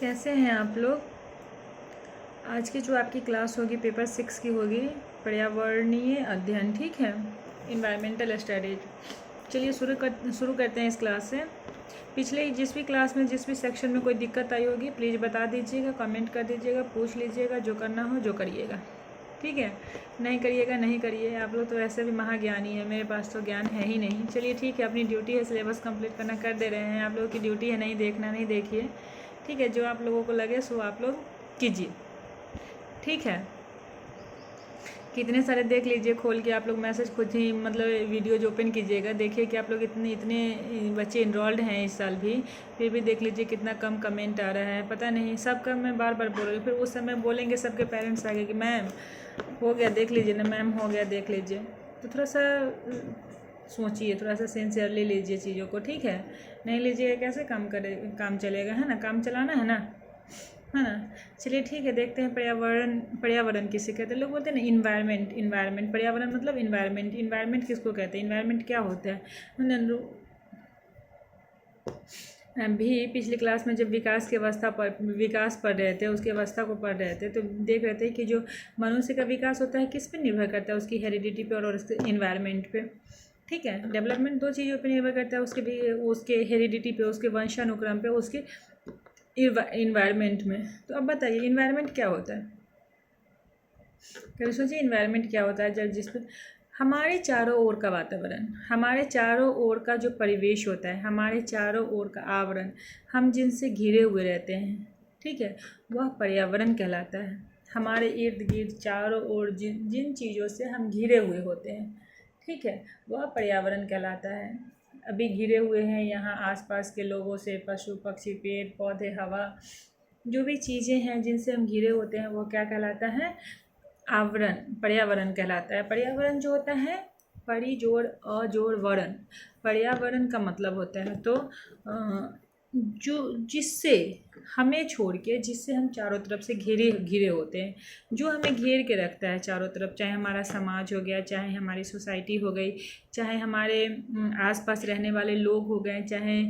कैसे हैं आप लोग। आज की जो आपकी क्लास होगी पेपर 6 की होगी पर्यावरणीय अध्ययन, ठीक है, इन्वायरमेंटल स्टडीज। चलिए शुरू करते हैं इस क्लास से। पिछले जिस भी क्लास में जिस भी सेक्शन में कोई दिक्कत आई होगी प्लीज़ बता दीजिएगा, कमेंट कर दीजिएगा, पूछ लीजिएगा, जो करना हो जो करिएगा, ठीक है। नहीं करिएगा नहीं करिए, आप लोग तो वैसे भी महाज्ञानी है, मेरे पास तो ज्ञान है ही नहीं। चलिए ठीक है, अपनी ड्यूटी है सिलेबस कंप्लीट करना, कर दे रहे हैं। आप लोगों की ड्यूटी है नहीं देखना, नहीं देखिए, ठीक है। जो आप लोगों को लगे सो आप लोग कीजिए, ठीक है। कितने सारे देख लीजिए खोल के, आप लोग मैसेज खुद ही मतलब वीडियो जो ओपन कीजिएगा, देखिए कि आप लोग इतने बच्चे इनरोल्ड हैं इस साल भी, फिर भी देख लीजिए कितना कम कमेंट आ रहा है। पता नहीं सबका मैं बार बार बोल रही हूँ, फिर उस समय बोलेंगे सबके पेरेंट्स आगे कि मैम हो गया देख लीजिए ना, मैम हो गया देख लीजिए। तो थोड़ा सा सोचिए, थोड़ा सा सिंसियरली लीजिए चीज़ों को, ठीक है। नहीं लीजिएगा कैसे काम चलेगा, है ना, काम चलाना है ना, है ना। चलिए ठीक है, देखते हैं पर्यावरण किसे कहते हैं। लोग बोलते हैं ना इन्वायरमेंट, पर्यावरण मतलब इन्वायरमेंट किसको कहते हैं, इन्वायरमेंट क्या होता है। भी पिछली क्लास में जब विकास पढ़ रहे थे, उसकी अवस्था को पढ़ रहे थे, तो देख रहे थे कि जो मनुष्य का विकास होता है किस पे निर्भर करता है, उसकी हेरिडिटी पे और उसके इन्वायरमेंट पे, ठीक है। डेवलपमेंट दो चीज़ों पे निर्भर करता है, उसके हेरिडिटी पे, उसके वंशानुक्रम पे, उसके इन्वायरमेंट में। तो अब बताइए इन्वायरमेंट क्या होता है। कभी सोचिए इन्वायरमेंट क्या होता है। जब जिस पर हमारे चारों ओर का वातावरण, हमारे चारों ओर का जो परिवेश होता है, हमारे चारों ओर का आवरण, हम जिनसे घिरे हुए रहते हैं, ठीक है, वह पर्यावरण कहलाता है। हमारे इर्द गिर्द चारों ओर जिन चीज़ों से हम घिरे हुए होते हैं, ठीक है, वह पर्यावरण कहलाता है। अभी घिरे हुए हैं यहाँ आसपास के लोगों से, पशु पक्षी, पेड़ पौधे, हवा, जो भी चीज़ें हैं जिनसे हम घिरे होते हैं वो क्या कहलाता है, आवरण, पर्यावरण कहलाता है। पर्यावरण जो होता है परि जोड़ अजोड़ वरण, पर्यावरण का मतलब होता है तो जो जिससे हमें छोड़ के, जिससे हम चारों तरफ से घिरे होते हैं, जो हमें घेर के रखता है चारों तरफ, चाहे हमारा समाज हो गया, चाहे हमारी सोसाइटी हो गई, चाहे हमारे आसपास रहने वाले लोग हो गए, चाहे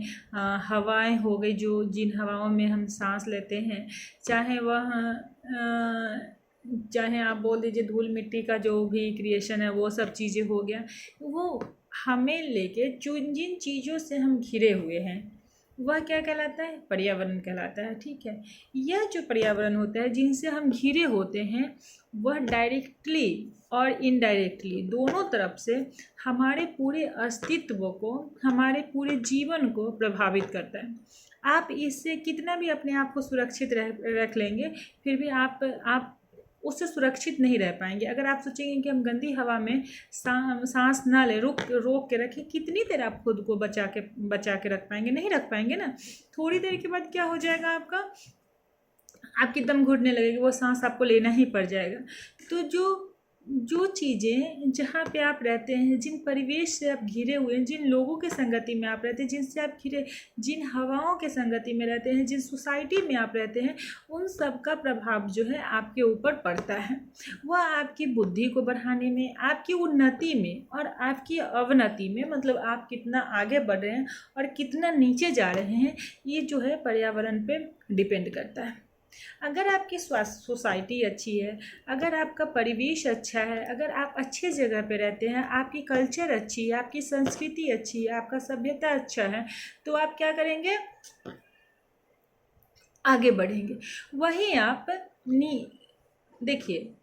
हवाएं हो गई, जो जिन हवाओं में हम सांस लेते हैं, चाहे आप बोल दीजिए धूल मिट्टी का जो भी क्रिएशन है, वो सब चीज़ें हो गया, वो हमें लेके जो जिन चीज़ों से हम घिरे हुए हैं वह क्या कहलाता है, पर्यावरण कहलाता है, ठीक है। यह जो पर्यावरण होता है जिनसे हम घिरे होते हैं, वह डायरेक्टली और इनडायरेक्टली दोनों तरफ से हमारे पूरे अस्तित्व को, हमारे पूरे जीवन को प्रभावित करता है। आप इससे कितना भी अपने आप को सुरक्षित रख लेंगे, फिर भी आप उससे सुरक्षित नहीं रह पाएंगे। अगर आप सोचेंगे कि हम गंदी हवा में सांस ना ले, रोक के रखें, कितनी देर आप खुद को बचा के रख पाएंगे, नहीं रख पाएंगे ना। थोड़ी देर के बाद क्या हो जाएगा, आपकी दम घुटने लगेगी, वो सांस आपको लेना ही पड़ जाएगा। तो जो चीज़ें जहाँ पे आप रहते हैं, जिन परिवेश से आप घिरे हुए हैं, जिन लोगों के संगति में आप रहते हैं, जिनसे आप घिरे, जिन हवाओं के संगति में रहते हैं, जिस सोसाइटी में आप रहते हैं, उन सब का प्रभाव जो है आपके ऊपर पड़ता है। वह आपकी बुद्धि को बढ़ाने में, आपकी उन्नति में और आपकी अवनति में, मतलब आप कितना आगे बढ़ रहे हैं और कितना नीचे जा रहे हैं, ये जो है पर्यावरण पे डिपेंड करता है। अगर आपकी सोसाइटी अच्छी है, अगर आपका परिवेश अच्छा है, अगर आप अच्छे जगह पे रहते हैं, आपकी कल्चर अच्छी है, आपकी संस्कृति अच्छी है, आपका सभ्यता अच्छा है, तो आप क्या करेंगे, आगे बढ़ेंगे। वहीं आप देखिए,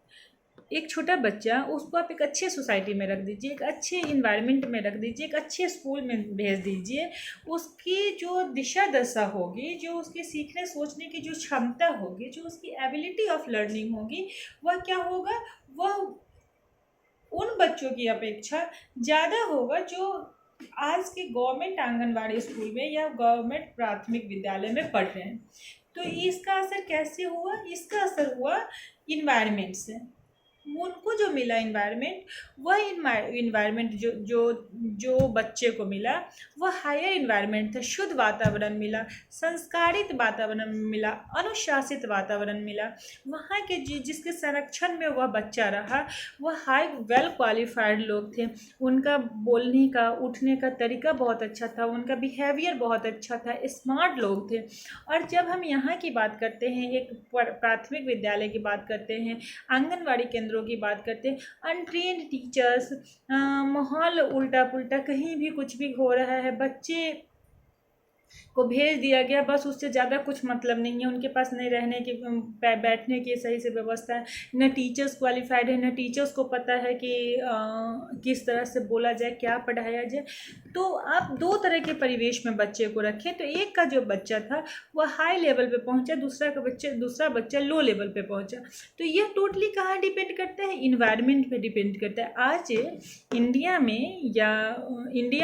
एक छोटा बच्चा, उसको आप एक अच्छे सोसाइटी में रख दीजिए, एक अच्छे इन्वायरमेंट में रख दीजिए, एक अच्छे स्कूल में भेज दीजिए, उसकी जो दिशा दशा होगी, जो उसके सीखने सोचने की जो क्षमता होगी, जो उसकी एबिलिटी ऑफ लर्निंग होगी, वह क्या होगा, वह उन बच्चों की अपेक्षा ज़्यादा होगा जो आज के गवर्नमेंट आंगनबाड़ी स्कूल में या गवर्नमेंट प्राथमिक विद्यालय में पढ़ रहे हैं। तो इसका असर कैसे हुआ, इसका असर हुआ इन्वायरमेंट से। उनको जो मिला इन्वायरमेंट, वह इन्वायरमेंट जो जो जो बच्चे को मिला वह हायर इन्वायरमेंट था, शुद्ध वातावरण मिला, संस्कारित वातावरण मिला, अनुशासित वातावरण मिला। वहाँ के जिसके संरक्षण में वह बच्चा रहा वह हाई वेल क्वालिफाइड लोग थे, उनका बोलने का उठने का तरीका बहुत अच्छा था, उनका बिहेवियर बहुत अच्छा था, स्मार्ट लोग थे। और जब हम यहाँ की बात करते हैं, एक प्राथमिक विद्यालय की बात करते हैं, आंगनवाड़ी केंद्रों की बात करते हैं, अनट्रेन्ड टीचर्स, माहौल उल्टा पुल्टा, कहीं भी कुछ भी हो रहा है, बच्चे को भेज दिया गया, बस उससे ज़्यादा कुछ मतलब नहीं है, उनके पास नहीं रहने की बैठने की सही से व्यवस्था है, न टीचर्स क्वालिफाइड है, न टीचर्स को पता है कि किस तरह से बोला जाए, क्या पढ़ाया जाए। तो आप दो तरह के परिवेश में बच्चे को रखें, तो एक का जो बच्चा था वह हाई लेवल पे पहुंचा, दूसरा बच्चा लो लेवल पे पहुंचा। तो यह टोटली कहाँ डिपेंड करता है? इन्वायरमेंट पे डिपेंड करता है। आज इंडिया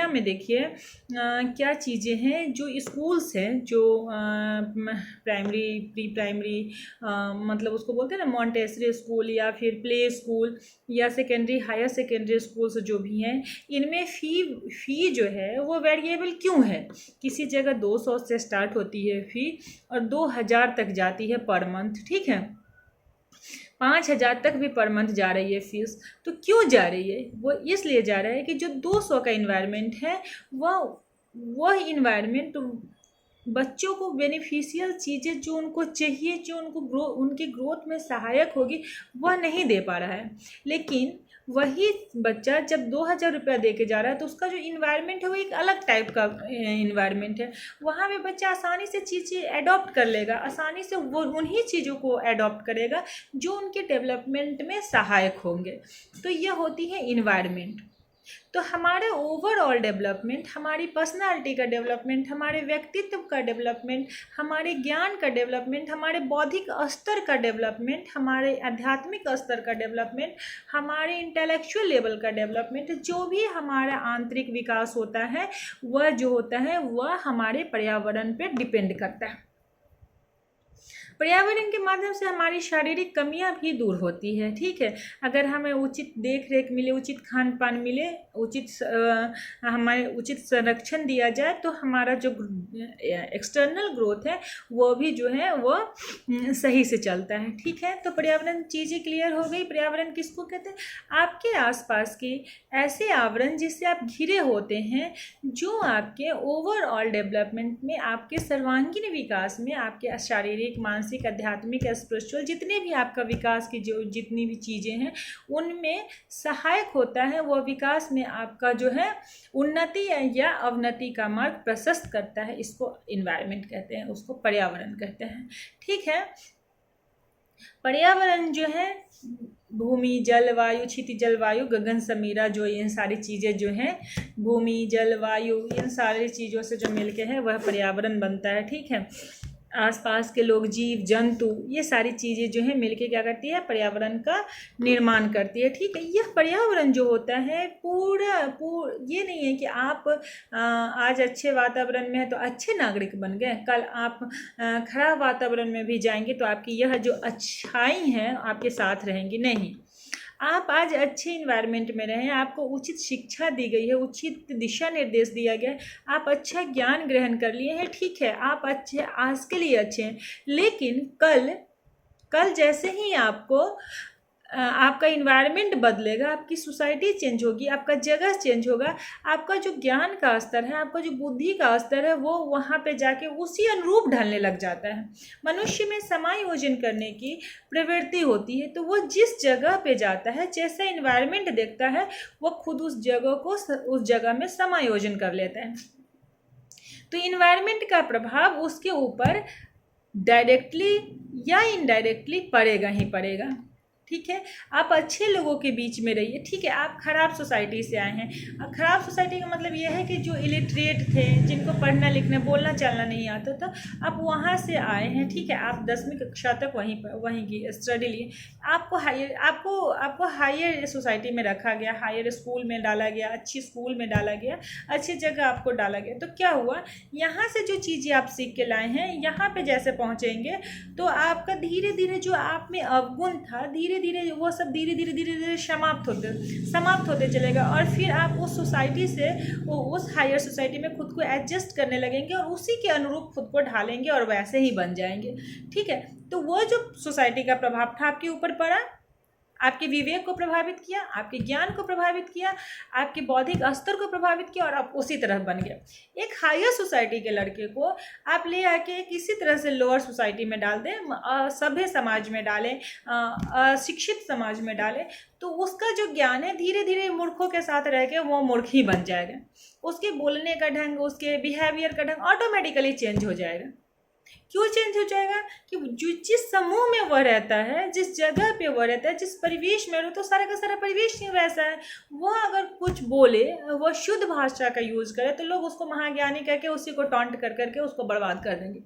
में देखिए क्या चीज़ें हैं, जो स्कूल्स हैं, जो प्राइमरी प्री प्राइमरी मतलब उसको बोलते हैं ना, मॉन्टेसरी स्कूल या फिर प्ले स्कूल या सेकेंडरी हायर सेकेंडरी स्कूल्स जो भी हैं, इनमें फ़ी जो है वो वेरिएबल क्यों है? किसी जगह 200 से स्टार्ट होती है फ़ी और 2000 तक जाती है पर मंथ, ठीक है, 5000 तक भी पर मंथ जा रही है फीस। तो क्यों जा रही है? वो इसलिए जा रहा है कि जो 200 का इन्वायरमेंट है वह इन्वायरमेंट बच्चों को बेनिफिशियल चीज़ें जो उनको चाहिए, जो उनको उनकी ग्रोथ में सहायक होगी, वह नहीं दे पा रहा है। लेकिन वही बच्चा जब 2000 रुपया दे के जा रहा है तो उसका जो इन्वायरमेंट है वो एक अलग टाइप का इन्वायरमेंट है। वहाँ पे बच्चा आसानी से चीज़ें एडॉप्ट कर लेगा, आसानी से वो उन्हीं चीज़ों को एडॉप्ट करेगा जो उनके डेवलपमेंट में सहायक होंगे। तो यह होती है इन्वायरमेंट। तो हमारे ओवरऑल डेवलपमेंट, हमारी पर्सनालिटी का डेवलपमेंट, हमारे व्यक्तित्व का डेवलपमेंट, हमारे ज्ञान का डेवलपमेंट, हमारे बौद्धिक स्तर का डेवलपमेंट, हमारे आध्यात्मिक स्तर का डेवलपमेंट, हमारे इंटेलेक्चुअल लेवल का डेवलपमेंट, जो भी हमारा आंतरिक विकास होता है वह जो होता है वह हमारे पर्यावरण पर डिपेंड करता है। पर्यावरण के माध्यम से हमारी शारीरिक कमियां भी दूर होती है, ठीक है। अगर हमें उचित देख रेख मिले, उचित खान पान मिले, हमारे उचित संरक्षण दिया जाए तो हमारा जो एक्सटर्नल ग्रोथ है वो भी जो है वो सही से चलता है, ठीक है। तो पर्यावरण चीज़ें क्लियर हो गई। पर्यावरण किसको कहते हैं? आपके आसपास के ऐसे आवरण जिससे आप घिरे होते हैं, जो आपके ओवरऑल डेवलपमेंट में, आपके सर्वांगीण विकास में, आपके शारीरिक, मानसिक, आध्यात्मिक, स्पिरिचुअल जितने भी आपका विकास की जो जितनी भी चीज़ें हैं उनमें सहायक होता है। वह विकास में आपका जो है उन्नति या अवनति का मार्ग प्रशस्त करता है। इसको इन्वायरमेंट कहते हैं, उसको पर्यावरण कहते हैं, ठीक है। पर्यावरण जो है भूमि, जल, वायु, क्षितिज, जलवायु, गगन समीरा, जो ये सारी चीज़ें जो हैं, भूमि, जल, वायु, इन सारी चीज़ों से जो मिलके है वह पर्यावरण बनता है, ठीक है। आसपास के लोग, जीव जंतु, ये सारी चीज़ें जो है मिलके क्या करती है? पर्यावरण का निर्माण करती है, ठीक है। यह पर्यावरण जो होता है पूरा ये नहीं है कि आप आज अच्छे वातावरण में है तो अच्छे नागरिक बन गए, कल आप खराब वातावरण में भी जाएंगे तो आपकी यह जो अच्छाई है आपके साथ रहेंगी, नहीं। आप आज अच्छे इन्वायरमेंट में रहें, आपको उचित शिक्षा दी गई है, उचित दिशा निर्देश दिया गया है, आप अच्छा ज्ञान ग्रहण कर लिए हैं, ठीक है, आप अच्छे आज के लिए अच्छे हैं। लेकिन कल जैसे ही आपका इन्वायरमेंट बदलेगा, आपकी सोसाइटी चेंज होगी, आपका जगह चेंज होगा, आपका जो ज्ञान का स्तर है, आपका जो बुद्धि का स्तर है वो वहाँ पे जाके उसी अनुरूप ढलने लग जाता है। मनुष्य में समायोजन करने की प्रवृत्ति होती है, तो वो जिस जगह पे जाता है, जैसा इन्वायरमेंट देखता है, वो खुद उस जगह में समायोजन कर लेता है। तो इन्वायरमेंट का प्रभाव उसके ऊपर डायरेक्टली या इनडायरेक्टली पड़ेगा ही पड़ेगा, ठीक है। आप अच्छे लोगों के बीच में रहिए, ठीक है। आप खराब सोसाइटी से आए हैं, खराब सोसाइटी का मतलब यह है कि जो इलिटरेट थे, जिनको पढ़ना लिखना बोलना चलना नहीं आता था, आप वहाँ से आए हैं, ठीक है। आप 10वीं कक्षा तक वहीं की स्टडी लिए, आपको हायर सोसाइटी में रखा गया, हायर स्कूल में डाला गया, अच्छी स्कूल में डाला गया, अच्छी जगह आपको डाला गया। तो क्या हुआ, यहाँ से जो चीज़ें आप सीख के लाए हैं, यहाँ पे जैसे पहुँचेंगे तो आपका धीरे धीरे जो आप में अवगुण था, धीरे धीरे धीरे वो सब धीरे धीरे समाप्त होते चलेगा, और फिर आप उस सोसाइटी से उस हायर सोसाइटी में खुद को एडजस्ट करने लगेंगे और उसी के अनुरूप खुद को ढालेंगे और वैसे ही बन जाएंगे। ठीक है, तो वो जो सोसाइटी का प्रभाव था आपके ऊपर पड़ा, आपके विवेक को प्रभावित किया, आपके ज्ञान को प्रभावित किया, आपके बौद्धिक स्तर को प्रभावित किया, और आप उसी तरह बन गए। एक हायर सोसाइटी के लड़के को आप ले आके किसी तरह से लोअर सोसाइटी में डाल दें, सभ्य समाज में डालें, शिक्षित समाज में डालें, तो उसका जो ज्ञान है धीरे धीरे मूर्खों के साथ रह के वो मूर्ख ही बन जाएगा। उसके बोलने का ढंग, उसके बिहेवियर का ढंग ऑटोमेटिकली चेंज हो जाएगा। क्यों चेंज हो जाएगा? कि जो जिस समूह में वह रहता है, जिस जगह पे वह रहता है, जिस परिवेश में रहता है, तो सारा का सारा परिवेश ही वैसा है। वह अगर कुछ बोले, वह शुद्ध भाषा का यूज करे, तो लोग उसको महाज्ञानी कह के उसी को टॉन्ट कर करके उसको बर्बाद कर देंगे।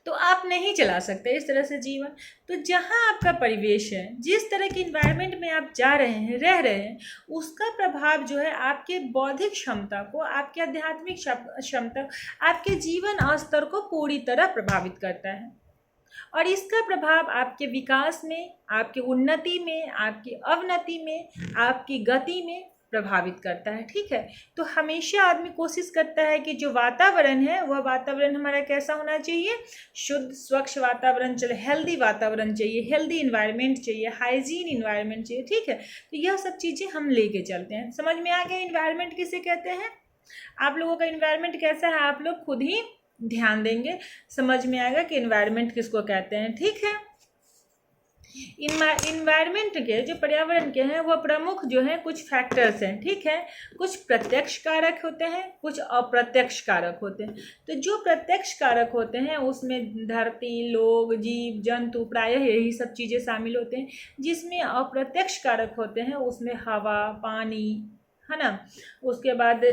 तो आप नहीं चला सकते इस तरह से जीवन। तो जहाँ आपका परिवेश है, जिस तरह के इन्वायरमेंट में आप जा रहे हैं, रह रहे हैं, उसका प्रभाव जो है आपके बौद्धिक क्षमता को, आपके आध्यात्मिक क्षमता, आपके जीवन स्तर को पूरी तरह प्रभावित करता है। और इसका प्रभाव आपके विकास में, आपकी उन्नति में, आपकी अवनति में, आपकी गति में प्रभावित करता है। ठीक है, तो हमेशा आदमी कोशिश करता है कि जो वातावरण है वह वातावरण हमारा कैसा होना चाहिए? शुद्ध स्वच्छ वातावरण चाहिए, हेल्दी वातावरण चाहिए, हेल्दी इन्वायरमेंट चाहिए, हाइजीन इन्वायरमेंट चाहिए। ठीक है, तो यह सब चीज़ें हम लेके चलते हैं। समझ में आ गया इन्वायरमेंट किसे कहते हैं? आप लोगों का इन्वायरमेंट कैसा है आप लोग खुद ही ध्यान देंगे, समझ में आएगा कि इन्वायरमेंट किसको कहते हैं। ठीक है, इन्वायरमेंट के जो पर्यावरण के हैं वह प्रमुख जो हैं कुछ फैक्टर्स हैं। ठीक है, कुछ प्रत्यक्ष कारक होते हैं, कुछ अप्रत्यक्ष कारक होते हैं। तो जो प्रत्यक्ष कारक होते हैं उसमें धरती, लोग, जीव जंतु, प्रायः यही सब चीज़ें शामिल होते हैं। जिसमें अप्रत्यक्ष कारक होते हैं उसमें हवा, पानी, है ना, उसके बाद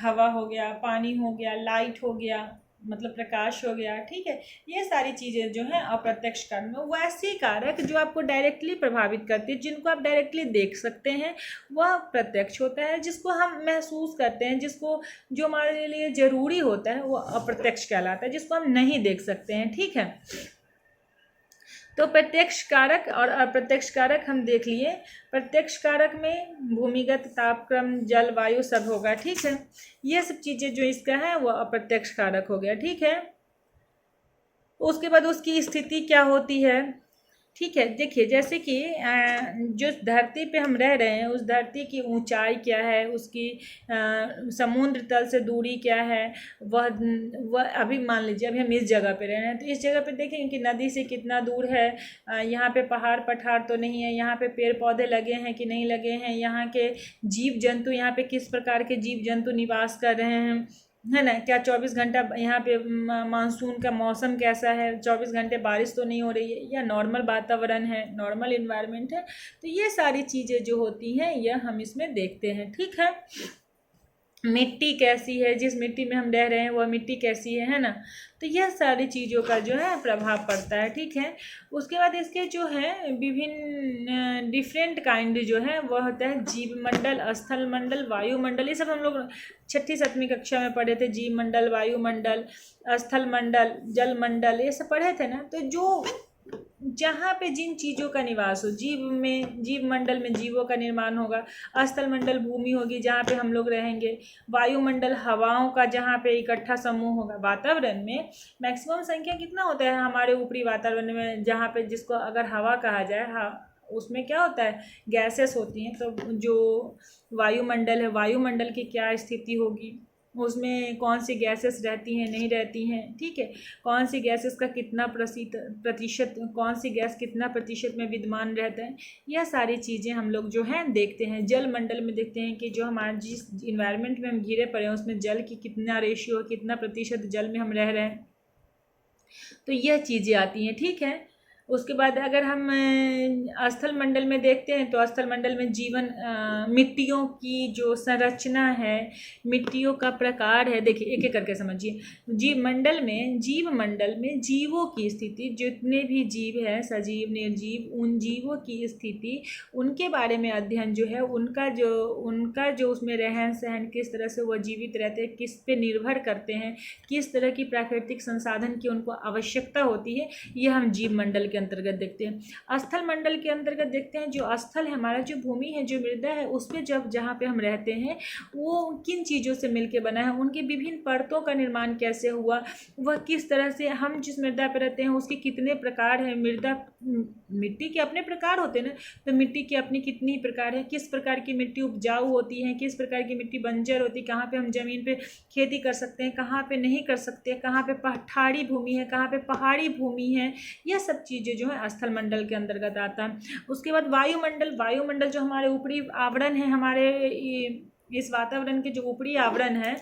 हवा हो गया, पानी हो गया, लाइट हो गया, मतलब प्रकाश हो गया। ठीक है, ये सारी चीज़ें जो हैं अप्रत्यक्ष कारक में। वैसे कारक जो आपको डायरेक्टली प्रभावित करते हैं, जिनको आप डायरेक्टली देख सकते हैं, वह प्रत्यक्ष होता है। जिसको हम महसूस करते हैं, जिसको जो हमारे लिए ज़रूरी होता है, वो अप्रत्यक्ष कहलाता है, जिसको हम नहीं देख सकते हैं। ठीक है, तो प्रत्यक्ष कारक और अप्रत्यक्ष कारक हम देख लिए। प्रत्यक्ष कारक में भूमिगत, तापक्रम, जलवायु सब होगा। ठीक है, ये सब चीज़ें जो इसका है वो अप्रत्यक्ष कारक हो गया। ठीक है, उसके बाद उसकी स्थिति क्या होती है? ठीक है, देखिए जैसे कि जो धरती पे हम रह रहे हैं उस धरती की ऊंचाई क्या है, उसकी समुद्र तल से दूरी क्या है, वह अभी मान लीजिए अभी हम इस जगह पे रह रहे हैं, तो इस जगह पे देखें कि नदी से कितना दूर है, यहाँ पे पहाड़ पठार तो नहीं है, यहाँ पे पेड़ पौधे लगे हैं कि नहीं लगे हैं, यहाँ के जीव जंतु, यहाँ पे किस प्रकार के जीव जंतु निवास कर रहे हैं, है ना, क्या 24 घंटा यहाँ पे मानसून का मौसम कैसा है, 24 घंटे बारिश तो नहीं हो रही है, या नॉर्मल वातावरण है, नॉर्मल इन्वायरमेंट है। तो ये सारी चीज़ें जो होती हैं यह हम इसमें देखते हैं। ठीक है, मिट्टी कैसी है, जिस मिट्टी में हम रह रहे हैं वह मिट्टी कैसी है ना, तो यह सारी चीज़ों का जो है प्रभाव पड़ता है। ठीक है, उसके बाद इसके जो है विभिन्न डिफरेंट काइंड जो है वह होता है जीव मंडल, स्थल मंडल, वायुमंडल। ये सब हम लोग 6ठी 7वीं कक्षा में पढ़े थे, जीव मंडल, वायुमंडल, स्थल मंडल, जल मंडल, ये सब पढ़े थे ना। तो जो जहाँ पे जिन चीज़ों का निवास हो, जीव मंडल में जीवों का निर्माण होगा, स्थल मंडल भूमि होगी जहाँ पे हम लोग रहेंगे, वायुमंडल हवाओं का जहाँ पे इकट्ठा समूह होगा। वातावरण में मैक्सिमम संख्या कितना होता है हमारे ऊपरी वातावरण में, जहाँ पे जिसको अगर हवा कहा जाए, उसमें क्या होता है, गैसेस होती हैं। तो जो वायुमंडल है, वायुमंडल की क्या स्थिति होगी, उसमें कौन सी गैसेस रहती हैं, नहीं रहती हैं। ठीक है, कौन सी गैसेस का कितना प्रतिशत, कौन सी गैस कितना प्रतिशत में विद्यमान रहता है, यह सारी चीज़ें हम लोग जो हैं देखते हैं। जल मंडल में देखते हैं कि जो हमारे जिस इन्वायरमेंट में हम घिरे पड़े हैं उसमें जल की कितना रेशियो, कितना प्रतिशत जल में हम रह रहे हैं, तो यह चीज़ें आती हैं। ठीक है, उसके बाद अगर हम स्थल मंडल में देखते हैं तो स्थल मंडल में जीवन, मिट्टियों की जो संरचना है, मिट्टियों का प्रकार है, देखिए एक एक करके समझिए। जीव मंडल में जीवों की स्थिति, जितने भी जीव हैं सजीव निर्जीव, उन जीवों की स्थिति, उनके बारे में अध्ययन जो है, उनका जो उसमें रहन सहन, किस तरह से वह जीवित रहते हैं, किस पे निर्भर करते हैं, किस तरह की प्राकृतिक संसाधन की उनको आवश्यकता होती है, यह हम जीव मंडल के अंतर्गत देखते हैं। स्थल मंडल के अंतर्गत देखते हैं जो स्थल है, हमारा जो भूमि है, जो मृदा है, उस पर जब जहाँ पे हम रहते हैं वो किन चीज़ों से मिलके बना है, उनकी विभिन्न परतों का निर्माण कैसे हुआ, वह किस तरह से, हम जिस मृदा पर रहते हैं उसके कितने प्रकार हैं। मृदा, मिट्टी के अपने प्रकार होते हैं ना, तो मिट्टी की अपनी कितनी प्रकार है, किस प्रकार की मिट्टी उपजाऊ होती है, किस प्रकार की मिट्टी बंजर होती है, कहाँ पे हम ज़मीन पे खेती कर सकते हैं, कहाँ पे नहीं कर सकते, कहाँ पे पठारी भूमि है, कहाँ पे पहाड़ी भूमि है, यह सब चीज़ें जो है स्थल मंडल के अंतर्गत आता है। उसके बाद वायुमंडल, वायुमंडल जो हमारे ऊपरी आवरण है, हमारे इस वातावरण के जो ऊपरी आवरण है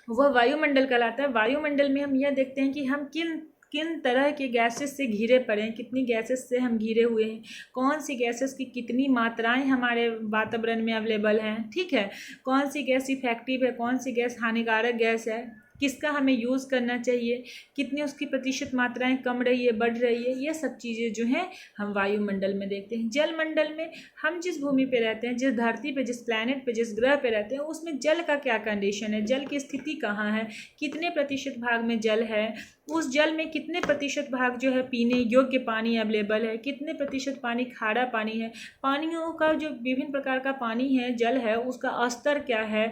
वह वायुमंडल कहलाता है। वायुमंडल में हम यह देखते हैं कि हम किन किन तरह के गैसेस से घिरे पड़े हैं, कितनी गैसेस से हम घिरे हुए हैं, कौन सी गैसेस की कितनी मात्राएं हमारे वातावरण में अवेलेबल हैं, ठीक है, कौन सी गैस इफेक्टिव है, कौन सी गैस हानिकारक गैस है, किसका हमें यूज़ करना चाहिए, कितनी उसकी प्रतिशत मात्राएं कम रही है, बढ़ रही है, ये सब चीज़ें जो हैं हम वायुमंडल में देखते हैं। जलमंडल में हम जिस भूमि पे रहते हैं, जिस धरती पे, जिस प्लैनेट पे, जिस ग्रह पे रहते हैं, उसमें जल का क्या कंडीशन है, जल की स्थिति कहाँ है, कितने प्रतिशत भाग में जल है, उस जल में कितने प्रतिशत भाग जो है पीने योग्य पानी अवेलेबल है, कितने प्रतिशत पानी खारा पानी है, पानियों का जो विभिन्न प्रकार का पानी है, जल है, उसका स्तर क्या है,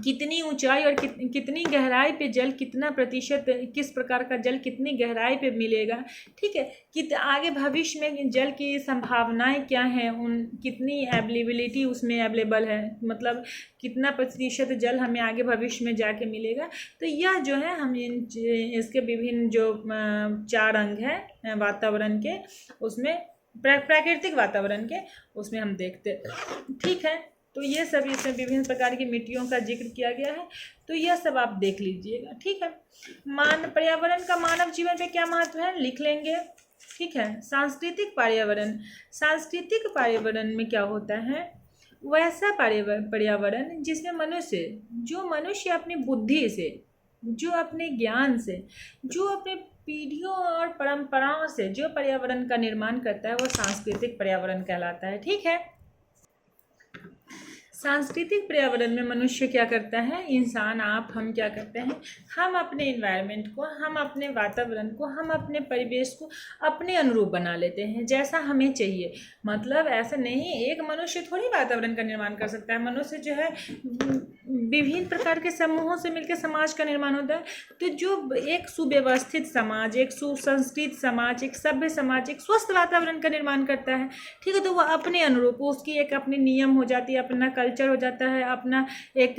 कितनी ऊंचाई और कितनी गहराई पे जल, कितना प्रतिशत, किस प्रकार का जल कितनी गहराई पे मिलेगा, ठीक है, आगे भविष्य में जल की संभावनाएं क्या हैं, उन कितनी अवेलेबिलिटी उसमें अवेलेबल है, मतलब कितना प्रतिशत जल हमें आगे भविष्य में जाके मिलेगा। तो यह जो है हम इसके विभिन्न जो 4 अंग हैं वातावरण के, उसमें प्राकृतिक वातावरण के, उसमें हम देखते, ठीक है। तो ये सब इसमें विभिन्न प्रकार की मिट्टियों का जिक्र किया गया है, तो यह सब आप देख लीजिएगा, ठीक है। पर्यावरण का मानव जीवन पे क्या महत्व है, लिख लेंगे, ठीक है। सांस्कृतिक पर्यावरण, सांस्कृतिक पर्यावरण में क्या होता है, वैसा पर्यावरण जिसमें मनुष्य अपनी बुद्धि से, जो अपने ज्ञान से, जो अपने पीढ़ियों और परंपराओं से जो पर्यावरण का निर्माण करता है वह सांस्कृतिक पर्यावरण कहलाता है, ठीक है। सांस्कृतिक पर्यावरण में मनुष्य क्या करता है, इंसान, आप, हम क्या करते हैं, हम अपने इन्वायरमेंट को, हम अपने वातावरण को, हम अपने परिवेश को अपने अनुरूप बना लेते हैं, जैसा हमें चाहिए। मतलब ऐसा नहीं, एक मनुष्य थोड़ी वातावरण का निर्माण कर सकता है, मनुष्य जो है विभिन्न प्रकार के समूहों से मिलकर समाज का निर्माण होता है। तो जो एक सुव्यवस्थित समाज, एक सुसंस्कृत समाज, एक सभ्य समाज, एक स्वस्थ वातावरण का निर्माण करता है, ठीक है। तो वह अपने अनुरूप, उसकी एक अपनी नियम हो जाती है, अपना कल्चर हो जाता है, अपना एक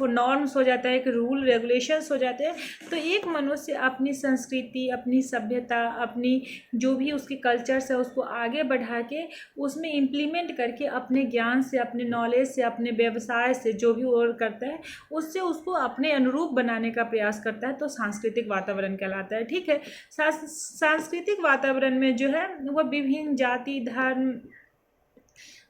नॉर्म्स हो जाता है, एक रूल रेगुलेशंस हो जाते हैं। तो एक मनुष्य अपनी संस्कृति, अपनी सभ्यता, अपनी जो भी उसकी कल्चर्स है उसको आगे बढ़ा के उसमें इम्प्लीमेंट करके अपने ज्ञान से, अपने नॉलेज से, अपने व्यवसाय से, जो भी और करता है उससे उसको अपने अनुरूप बनाने का प्रयास करता है, तो सांस्कृतिक वातावरण कहलाता है, ठीक है। सांस्कृतिक वातावरण में जो है वह विभिन्न जाति, धर्म,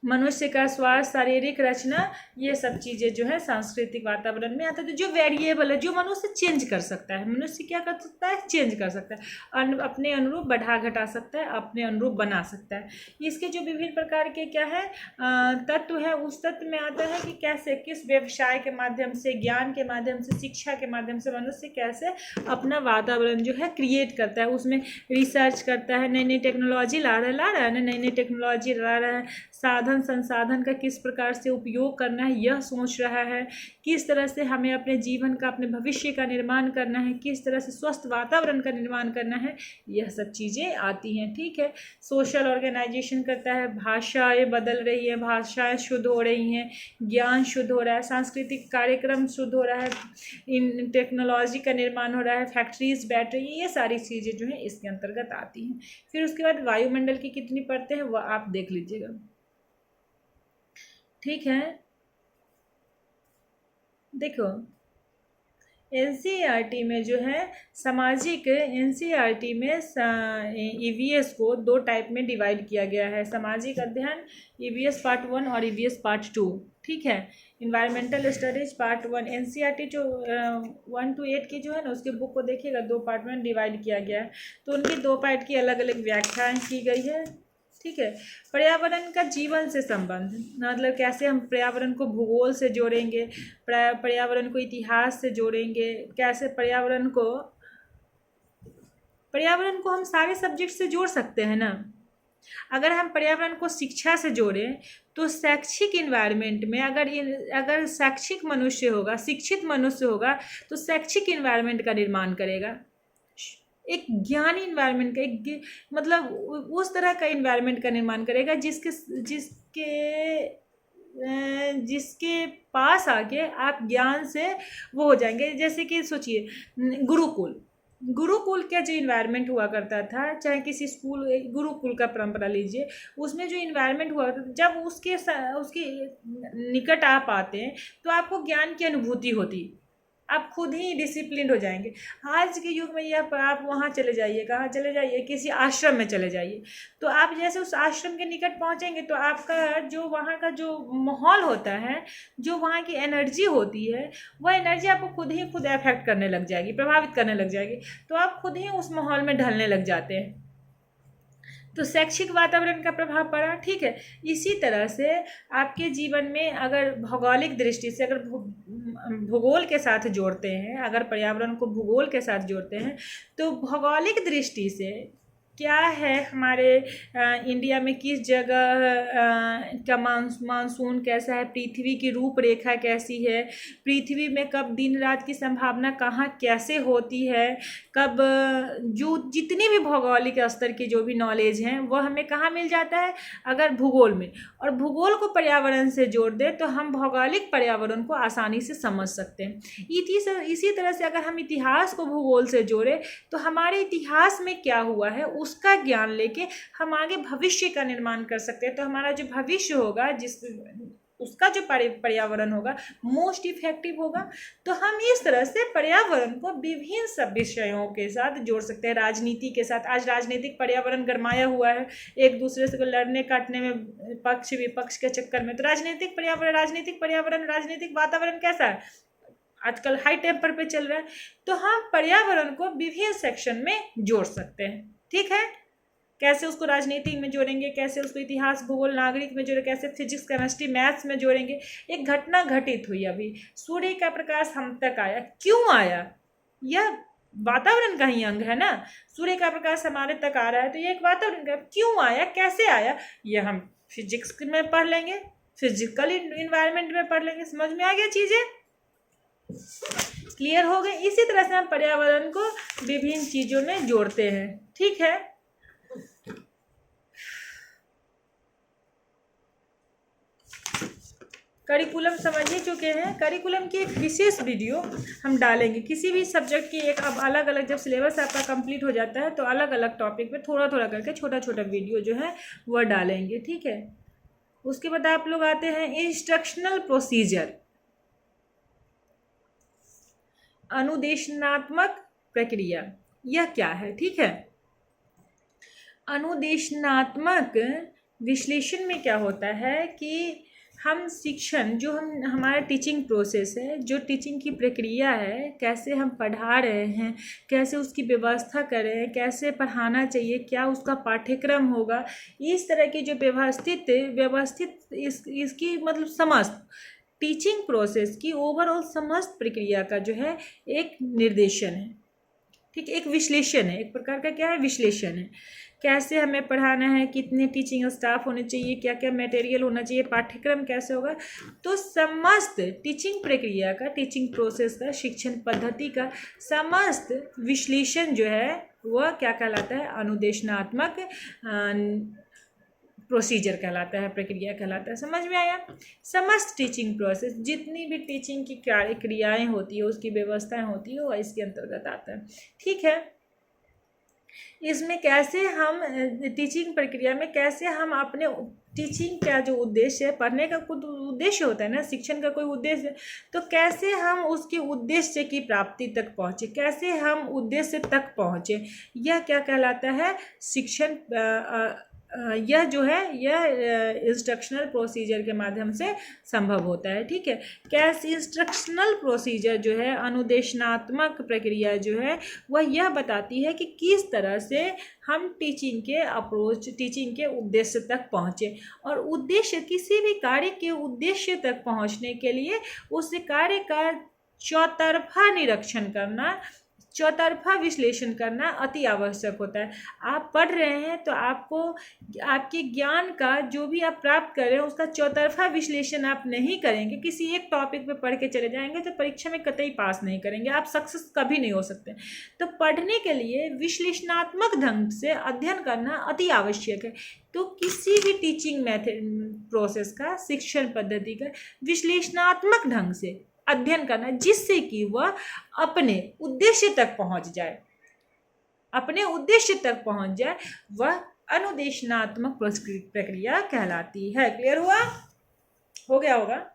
मनुष्य का स्वास्थ्य, शारीरिक रचना, ये सब चीज़ें जो है सांस्कृतिक वातावरण में आता है। तो जो वेरिएबल है, जो मनुष्य चेंज कर सकता है, मनुष्य क्या कर सकता है, चेंज कर सकता है, अपने अनुरूप बढ़ा घटा सकता है, अपने अनुरूप बना सकता है। इसके जो विभिन्न प्रकार के क्या है तत्व है, उस तत्व में आता है कि कैसे, किस व्यवसाय के माध्यम से, ज्ञान के माध्यम से, शिक्षा के माध्यम से मनुष्य कैसे अपना वातावरण जो है क्रिएट करता है, उसमें रिसर्च करता है, नई नई टेक्नोलॉजी ला रहा है ना, नई नई टेक्नोलॉजी ला रहा है, साधन संसाधन का किस प्रकार से उपयोग करना है यह सोच रहा है, किस तरह से हमें अपने जीवन का, अपने भविष्य का निर्माण करना है, किस तरह से स्वस्थ वातावरण का निर्माण करना है, यह सब चीज़ें आती हैं, ठीक है। सोशल ऑर्गेनाइजेशन करता है, भाषाएं बदल रही है, भाषाएं शुद्ध हो रही हैं, ज्ञान शुद्ध हो रहा है, सांस्कृतिक कार्यक्रम शुद्ध हो रहा है, इन टेक्नोलॉजी का निर्माण हो रहा है, फैक्ट्रीज बैठ रही है, ये सारी चीज़ें जो हैं इसके अंतर्गत आती हैं। फिर उसके बाद वायुमंडल की कितनी परतें हैं वह आप देख लीजिएगा, ठीक है। देखो एनसीईआरटी में जो है सामाजिक, एनसीईआरटी में ईवीएस को 2 टाइप में डिवाइड किया गया है, सामाजिक अध्ययन ईवीएस पार्ट 1 और ईवीएस पार्ट 2, ठीक है। इन्वायरमेंटल स्टडीज पार्ट 1, एनसीईआरटी जो 1 to 8 की जो है ना उसके बुक को देखिएगा, 2 पार्ट में डिवाइड किया गया है, तो उनकी 2 पार्ट की अलग अलग व्याख्याएं की गई है, ठीक है। पर्यावरण का जीवन से संबंध, मतलब कैसे हम पर्यावरण को भूगोल से जोड़ेंगे, पर्यावरण को इतिहास से जोड़ेंगे, कैसे पर्यावरण को पर्यावरण को हम सारे सब्जेक्ट से जोड़ सकते हैं ना। अगर हम पर्यावरण को शिक्षा से जोड़ें तो शैक्षिक इन्वायरमेंट में अगर शैक्षिक मनुष्य होगा, शिक्षित मनुष्य होगा, तो शैक्षिक इन्वायरमेंट का निर्माण करेगा, एक ज्ञानी इन्वायरमेंट का, मतलब उस तरह का इन्वायरमेंट का निर्माण करेगा जिसके पास आके आप ज्ञान से वो हो जाएंगे। जैसे कि सोचिए गुरुकुल का जो इन्वायरमेंट हुआ करता था, चाहे किसी स्कूल, गुरुकुल का परंपरा लीजिए, उसमें जो इन्वायरमेंट हुआ करता था, जब उसके निकट आप आते हैं तो आपको ज्ञान की अनुभूति होती, आप खुद ही डिसिप्लिन हो जाएंगे। आज के युग में यह आप वहाँ चले जाइए, कहाँ चले जाइए, किसी आश्रम में चले जाइए, तो आप जैसे उस आश्रम के निकट पहुँचेंगे तो आपका जो वहाँ का जो माहौल होता है, जो वहाँ की एनर्जी होती है, वह एनर्जी आपको खुद अफेक्ट करने लग जाएगी, प्रभावित करने लग जाएगी, तो आप खुद ही उस माहौल में ढलने लग जाते हैं। तो शैक्षिक वातावरण का प्रभाव पड़ा, ठीक है। इसी तरह से आपके जीवन में अगर भौगोलिक दृष्टि से, अगर भूगोल के साथ जोड़ते हैं, अगर पर्यावरण को भूगोल के साथ जोड़ते हैं, तो भौगोलिक दृष्टि से क्या है, हमारे इंडिया में किस जगह का मानसून कैसा है, पृथ्वी की रूपरेखा कैसी है, पृथ्वी में कब दिन रात की संभावना कहाँ कैसे होती है, कब जो जितनी भी भौगोलिक स्तर की जो भी नॉलेज हैं वो हमें कहाँ मिल जाता है, अगर भूगोल में। और भूगोल को पर्यावरण से जोड़ दें तो हम भौगोलिक पर्यावरण को आसानी से समझ सकते हैं। इसी तरह से अगर हम इतिहास को भूगोल से जोड़ें तो हमारे इतिहास में क्या हुआ है उसका ज्ञान लेके हम आगे भविष्य का निर्माण कर सकते हैं। तो हमारा जो भविष्य होगा, उसका जो पर्यावरण होगा मोस्ट इफेक्टिव होगा। तो हम इस तरह से पर्यावरण को विभिन्न सब विषयों के साथ जोड़ सकते हैं, राजनीति के साथ। आज राजनीतिक पर्यावरण गरमाया हुआ है, एक दूसरे से लड़ने काटने में, पक्ष विपक्ष के चक्कर में। तो राजनीतिक पर्यावरण राजनीतिक वातावरण कैसा है, आजकल हाई टेम्पर पे चल रहा है। तो हम पर्यावरण को विभिन्न सेक्शन में जोड़ सकते हैं, ठीक है। कैसे उसको राजनीति में जोड़ेंगे, कैसे उसको इतिहास भूगोल नागरिक में जोड़ेंगे, कैसे फिजिक्स केमिस्ट्री मैथ्स में जोड़ेंगे। एक घटना घटित हुई अभी, सूर्य का प्रकाश हम तक आया, क्यों आया, यह वातावरण का ही अंग है ना। सूर्य का प्रकाश हमारे तक आ रहा है तो ये एक वातावरण का, क्यों आया, कैसे आया, ये हम फिजिक्स में पढ़ लेंगे, फिजिकल इन्वायरमेंट में पढ़ लेंगे। समझ में आ गया, चीजें क्लियर हो गई। इसी तरह से हम पर्यावरण को विभिन्न चीजों में जोड़ते हैं, ठीक है। करिकुलम समझ ही चुके हैं। करिकुलम की एक विशेष वीडियो हम डालेंगे, किसी भी सब्जेक्ट की एक, अब अलग अलग जब सिलेबस आपका कंप्लीट हो जाता है तो अलग अलग टॉपिक पे थोड़ा थोड़ा करके छोटा छोटा वीडियो जो है वह डालेंगे, ठीक है। उसके बाद आप लोग आते हैं इंस्ट्रक्शनल प्रोसीजर, अनुदेशनात्मक प्रक्रिया, यह क्या है, ठीक है। अनुदेशनात्मक विश्लेषण में क्या होता है कि हम शिक्षण, जो हमारा टीचिंग प्रोसेस है, जो टीचिंग की प्रक्रिया है, कैसे हम पढ़ा रहे हैं, कैसे उसकी व्यवस्था कर रहे हैं, कैसे पढ़ाना चाहिए, क्या उसका पाठ्यक्रम होगा, इस तरह की जो व्यवस्थित इसकी मतलब समस्त टीचिंग प्रोसेस की ओवरऑल समस्त प्रक्रिया का जो है एक निर्देशन है, ठीक, एक विश्लेषण है, एक प्रकार का क्या है, विश्लेषण है। कैसे हमें पढ़ाना है, कितने टीचिंग स्टाफ होने चाहिए, क्या क्या मटेरियल होना चाहिए, पाठ्यक्रम कैसे होगा। तो समस्त टीचिंग प्रक्रिया का, टीचिंग प्रोसेस का, शिक्षण पद्धति का समस्त विश्लेषण जो है वह क्या कहलाता है, अनुदेशनात्मक प्रोसीजर कहलाता है, प्रक्रिया कहलाता है। समझ में आया। समस्त टीचिंग प्रोसेस, जितनी भी टीचिंग की क्रियाएं होती है, उसकी व्यवस्थाएं होती है, वह इसके अंतर्गत आता है, ठीक है। इसमें कैसे हम टीचिंग प्रक्रिया में कैसे हम अपने टीचिंग का जो उद्देश्य है, पढ़ने का कुछ उद्देश्य होता है ना, शिक्षण का कोई उद्देश्य, तो कैसे हम उसके उद्देश्य की प्राप्ति तक पहुँचे, कैसे हम उद्देश्य तक पहुँचे, यह क्या कहलाता है, शिक्षण। यह जो है यह इंस्ट्रक्शनल प्रोसीजर के माध्यम से संभव होता है, ठीक है। कैसे इंस्ट्रक्शनल प्रोसीजर जो है, अनुदेशनात्मक प्रक्रिया जो है वह यह बताती है कि किस तरह से हम टीचिंग के अप्रोच, टीचिंग के उद्देश्य तक पहुँचे। और उद्देश्य, किसी भी कार्य के उद्देश्य तक पहुँचने के लिए उस कार्य का चौतरफा निरीक्षण करना, चौतरफा विश्लेषण करना अति आवश्यक होता है। आप पढ़ रहे हैं तो आपको आपके ज्ञान का जो भी आप प्राप्त कर रहे हैं उसका चौतरफा विश्लेषण आप नहीं करेंगे, किसी एक टॉपिक पे पढ़ के चले जाएंगे तो परीक्षा में कतई पास नहीं करेंगे, आप सक्सेस कभी नहीं हो सकते। तो पढ़ने के लिए विश्लेषणात्मक ढंग से अध्ययन करना अति आवश्यक है। तो किसी भी टीचिंग मेथड प्रोसेस का, शिक्षण पद्धति का विश्लेषणात्मक ढंग से अध्ययन करना, जिससे कि वह अपने उद्देश्य तक पहुंच जाए, अपने उद्देश्य तक पहुंच जाए, वह अनुदेशनात्मक प्रक्रिया कहलाती है। क्लियर हुआ? हो गया होगा,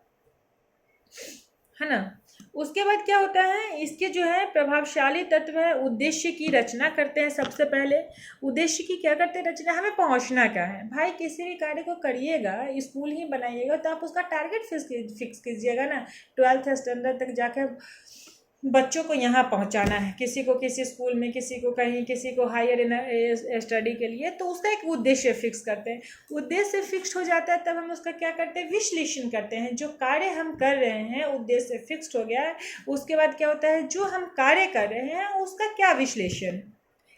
है ना। उसके बाद क्या होता है, इसके जो है प्रभावशाली तत्व है, उद्देश्य की रचना करते हैं। सबसे पहले उद्देश्य की क्या करते हैं रचना, हमें पहुंचना क्या है। भाई किसी भी कार्य को करिएगा, स्कूल ही बनाइएगा तो आप उसका टारगेट फिक्स कीजिएगा ना। 12th स्टैंडर्ड तक जाकर बच्चों को यहाँ पहुँचाना है, किसी को किसी स्कूल में, किसी को कहीं, किसी को हायर स्टडी के लिए, तो उसका एक उद्देश्य फिक्स करते हैं। उद्देश्य फिक्स हो जाता है तब हम उसका क्या करते हैं, विश्लेषण करते हैं। जो कार्य हम कर रहे हैं उद्देश्य फिक्स हो गया है, उसके बाद क्या होता है, जो हम कार्य कर रहे हैं उसका क्या विश्लेषण,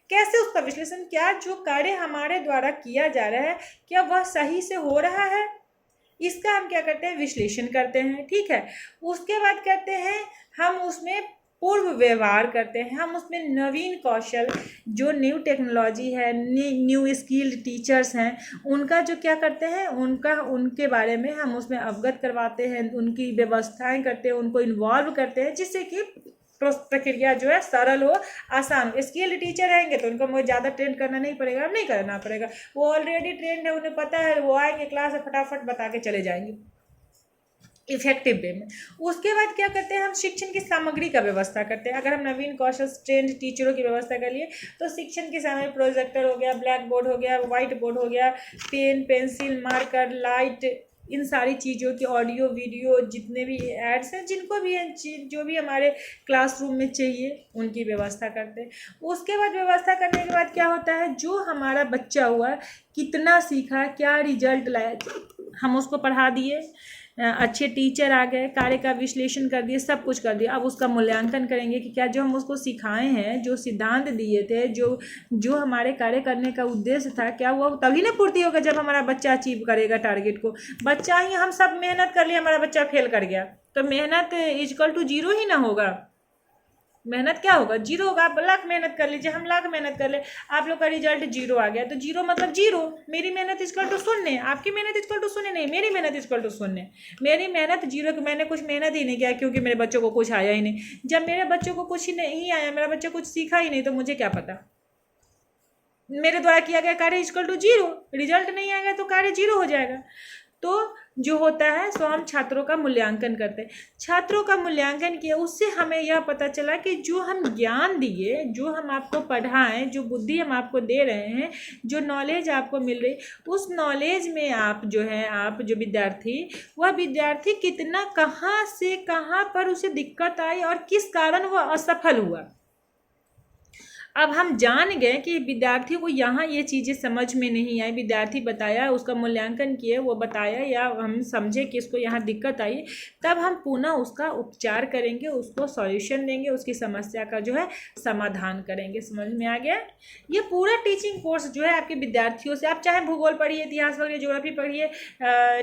कैसे उसका विश्लेषण, क्या जो कार्य हमारे द्वारा किया जा रहा है क्या वह सही से हो रहा है, इसका हम क्या करते हैं, विश्लेषण करते हैं। ठीक है, उसके बाद करते हैं हम उसमें पूर्व व्यवहार करते हैं, हम उसमें नवीन कौशल, जो न्यू टेक्नोलॉजी है, न्यू स्किल्ड टीचर्स हैं, उनका जो क्या करते हैं, उनके बारे में हम उसमें अवगत करवाते हैं, उनकी व्यवस्थाएं करते हैं, उनको इन्वॉल्व करते हैं, जिससे कि प्रक्रिया जो है सरल हो, आसान हो। स्किल्ड टीचर रहेंगे तो उनको मुझे ज़्यादा ट्रेन करना नहीं पड़ेगा, नहीं करना पड़ेगा, वो ऑलरेडी ट्रेंड है, उन्हें पता है, वो आएंगे क्लास में फटाफट बता के चले जाएंगे इफेक्टिव वे में। उसके बाद क्या करते हैं, हम शिक्षण की सामग्री का व्यवस्था करते हैं। अगर हम नवीन कौशल ट्रेंड टीचरों की व्यवस्था कर लिए तो शिक्षण की सामग्री, प्रोजेक्टर हो गया, ब्लैक बोर्ड हो गया, व्हाइट बोर्ड हो गया, पेन, पेंसिल, मार्कर, लाइट, इन सारी चीज़ों की, ऑडियो वीडियो, जितने भी एड्स हैं, जिनको भी हैं, जो भी हमारे क्लासरूम में चाहिए उनकी व्यवस्था करते हैं। उसके बाद व्यवस्था करने के बाद क्या होता है, जो हमारा बच्चा हुआ कितना सीखा, क्या रिजल्ट लाया, हम उसको पढ़ा दिए, अच्छे टीचर आ गए, कार्य का विश्लेषण कर दिए, सब कुछ कर दिया। अब उसका मूल्यांकन करेंगे कि क्या जो हम उसको सिखाए हैं, जो सिद्धांत दिए थे, जो हमारे कार्य करने का उद्देश्य था, क्या वो तभी ना पूर्ति होगा जब हमारा बच्चा अचीव करेगा टारगेट को। बच्चा ही, हम सब मेहनत कर लिए, हमारा बच्चा फेल कर गया तो मेहनत इक्वल टू जीरो ही ना होगा, मेहनत क्या होगा, जीरो होगा। आप लाख मेहनत कर लीजिए, हम लाख मेहनत कर ले, आप लोग का रिजल्ट जीरो आ गया तो जीरो मतलब जीरो। मेरी मेहनत इक्वल टू शून्य, आपकी मेहनत इक्वल टू शून्य नहीं, मेरी मेहनत इक्वल टू शून्य। मेरी मेहनत जीरो, मैंने कुछ मेहनत ही नहीं किया क्योंकि मेरे बच्चों को कुछ आया ही नहीं। जब मेरे बच्चों को कुछ ही नहीं आया, मेरा बच्चा कुछ सीखा ही नहीं, तो मुझे क्या पता, मेरे द्वारा किया गया कार्य इक्वल टू जीरो, रिजल्ट नहीं आएगा तो कार्य जीरो हो जाएगा। तो जो होता है सो हम छात्रों का मूल्यांकन करते हैं। छात्रों का मूल्यांकन किया, उससे हमें यह पता चला कि जो हम ज्ञान दिए, जो हम आपको पढ़ाएं, जो बुद्धि हम आपको दे रहे हैं, जो नॉलेज आपको मिल रही, उस नॉलेज में आप जो है, आप जो विद्यार्थी, वह विद्यार्थी कितना, कहाँ से कहाँ पर उसे दिक्कत आई और किस कारण वह असफल हुआ। अब हम जान गए कि विद्यार्थी को यहाँ ये चीज़ें समझ में नहीं आई, विद्यार्थी बताया, उसका मूल्यांकन किए, वो बताया, या हम समझे कि इसको यहाँ दिक्कत आई, तब हम पुनः उसका उपचार करेंगे, उसको सॉल्यूशन देंगे, उसकी समस्या का जो है समाधान करेंगे। समझ में आ गया? ये पूरा टीचिंग कोर्स जो है आपके विद्यार्थियों से, आप चाहे भूगोल पढ़िए, इतिहास पढ़िए, ज्योग्राफी पढ़िए,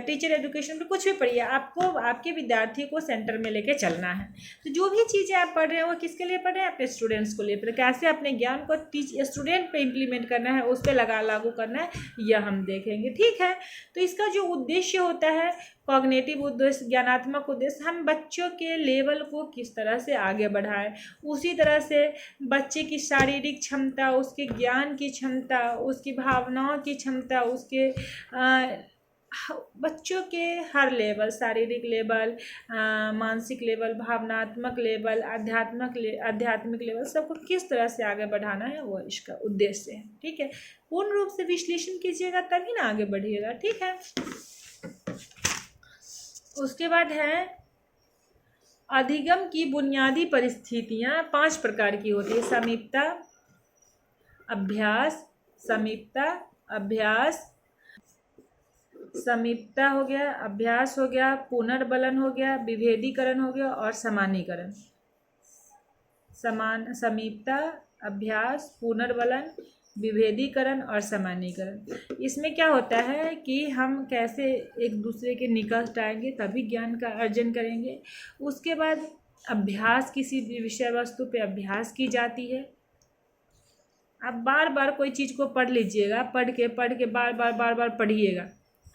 टीचर एजुकेशन में कुछ भी पढ़िए, आपको आपके विद्यार्थी को सेंटर में लेके चलना है। तो जो भी चीज़ें आप पढ़ रहे हैं वो किसके लिए पढ़ रहे हैं, अपने स्टूडेंट्स को लिए पढ़ रहे हैं। कैसे अपने ज्ञान को स्टूडेंट पे इम्प्लीमेंट करना है, उस पर लागू करना है, यह हम देखेंगे। ठीक है, तो इसका जो उद्देश्य होता है, कॉग्निटिव उद्देश्य, ज्ञानात्मक उद्देश्य, हम बच्चों के लेवल को किस तरह से आगे बढ़ाएं, उसी तरह से बच्चे की शारीरिक क्षमता, उसके ज्ञान की क्षमता, उसकी भावनाओं की क्षमता, उसके बच्चों के हर लेवल, शारीरिक लेवल, मानसिक लेवल, भावनात्मक लेवल, आध्यात्मिक लेवल, सबको किस तरह से आगे बढ़ाना है, वो इसका उद्देश्य है। ठीक है, पूर्ण रूप से विश्लेषण कीजिएगा तभी ना आगे बढ़िएगा। ठीक है, उसके बाद है अधिगम की बुनियादी परिस्थितियां 5 प्रकार की होती है। समीपता, अभ्यास, समीपता, अभ्यास, समीपता हो गया, अभ्यास हो गया, पुनर्बलन हो गया, विभेदीकरण हो गया और सामान्यीकरण। समीपता, अभ्यास, पुनर्बलन, विभेदीकरण और सामान्यीकरण। इसमें क्या होता है कि हम कैसे एक दूसरे के निकट आएंगे तभी ज्ञान का अर्जन करेंगे। उसके बाद अभ्यास, किसी भी विषय वस्तु पे अभ्यास की जाती है। आप बार बार कोई चीज़ को पढ़ लीजिएगा, पढ़ के बार बार पढ़िएगा।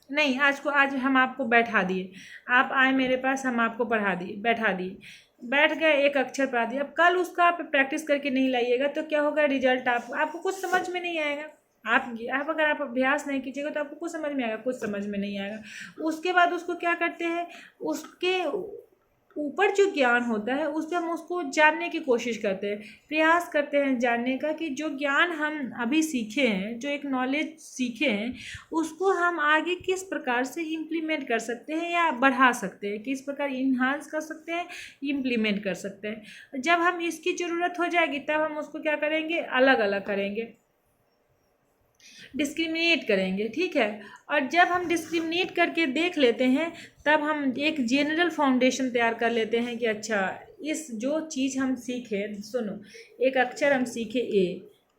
नहीं, आज हम आपको बैठा दिए, आप आए मेरे पास, हम आपको पढ़ा दिए, बैठा दिए, बैठ गए, एक अक्षर पढ़ा दिया। अब कल उसका आप प्रैक्टिस करके नहीं लाइएगा तो क्या होगा, रिजल्ट आपको कुछ समझ में नहीं आएगा। आप अगर आप अभ्यास नहीं कीजिएगा तो आपको कुछ समझ में आएगा, कुछ समझ में नहीं आएगा। उसके बाद उसको क्या करते हैं, उसके ऊपर जो ज्ञान होता है उस पर हम उसको जानने की कोशिश करते हैं, प्रयास करते हैं जानने का कि जो ज्ञान हम अभी सीखे हैं, जो एक नॉलेज सीखे हैं, उसको हम आगे किस प्रकार से इम्प्लीमेंट कर सकते हैं या बढ़ा सकते हैं, किस प्रकार इन्हांस कर सकते हैं, इम्प्लीमेंट कर सकते हैं। जब हम इसकी ज़रूरत हो जाएगी तब हम उसको क्या करेंगे, अलग अलग करेंगे, डिस्क्रिमिनेट करेंगे, ठीक है। और जब हम डिस्क्रिमिनेट करके देख लेते हैं तब हम एक जनरल फाउंडेशन तैयार कर लेते हैं कि अच्छा, इस जो चीज़ हम सीखे, सुनो, एक अक्षर हम सीखे ए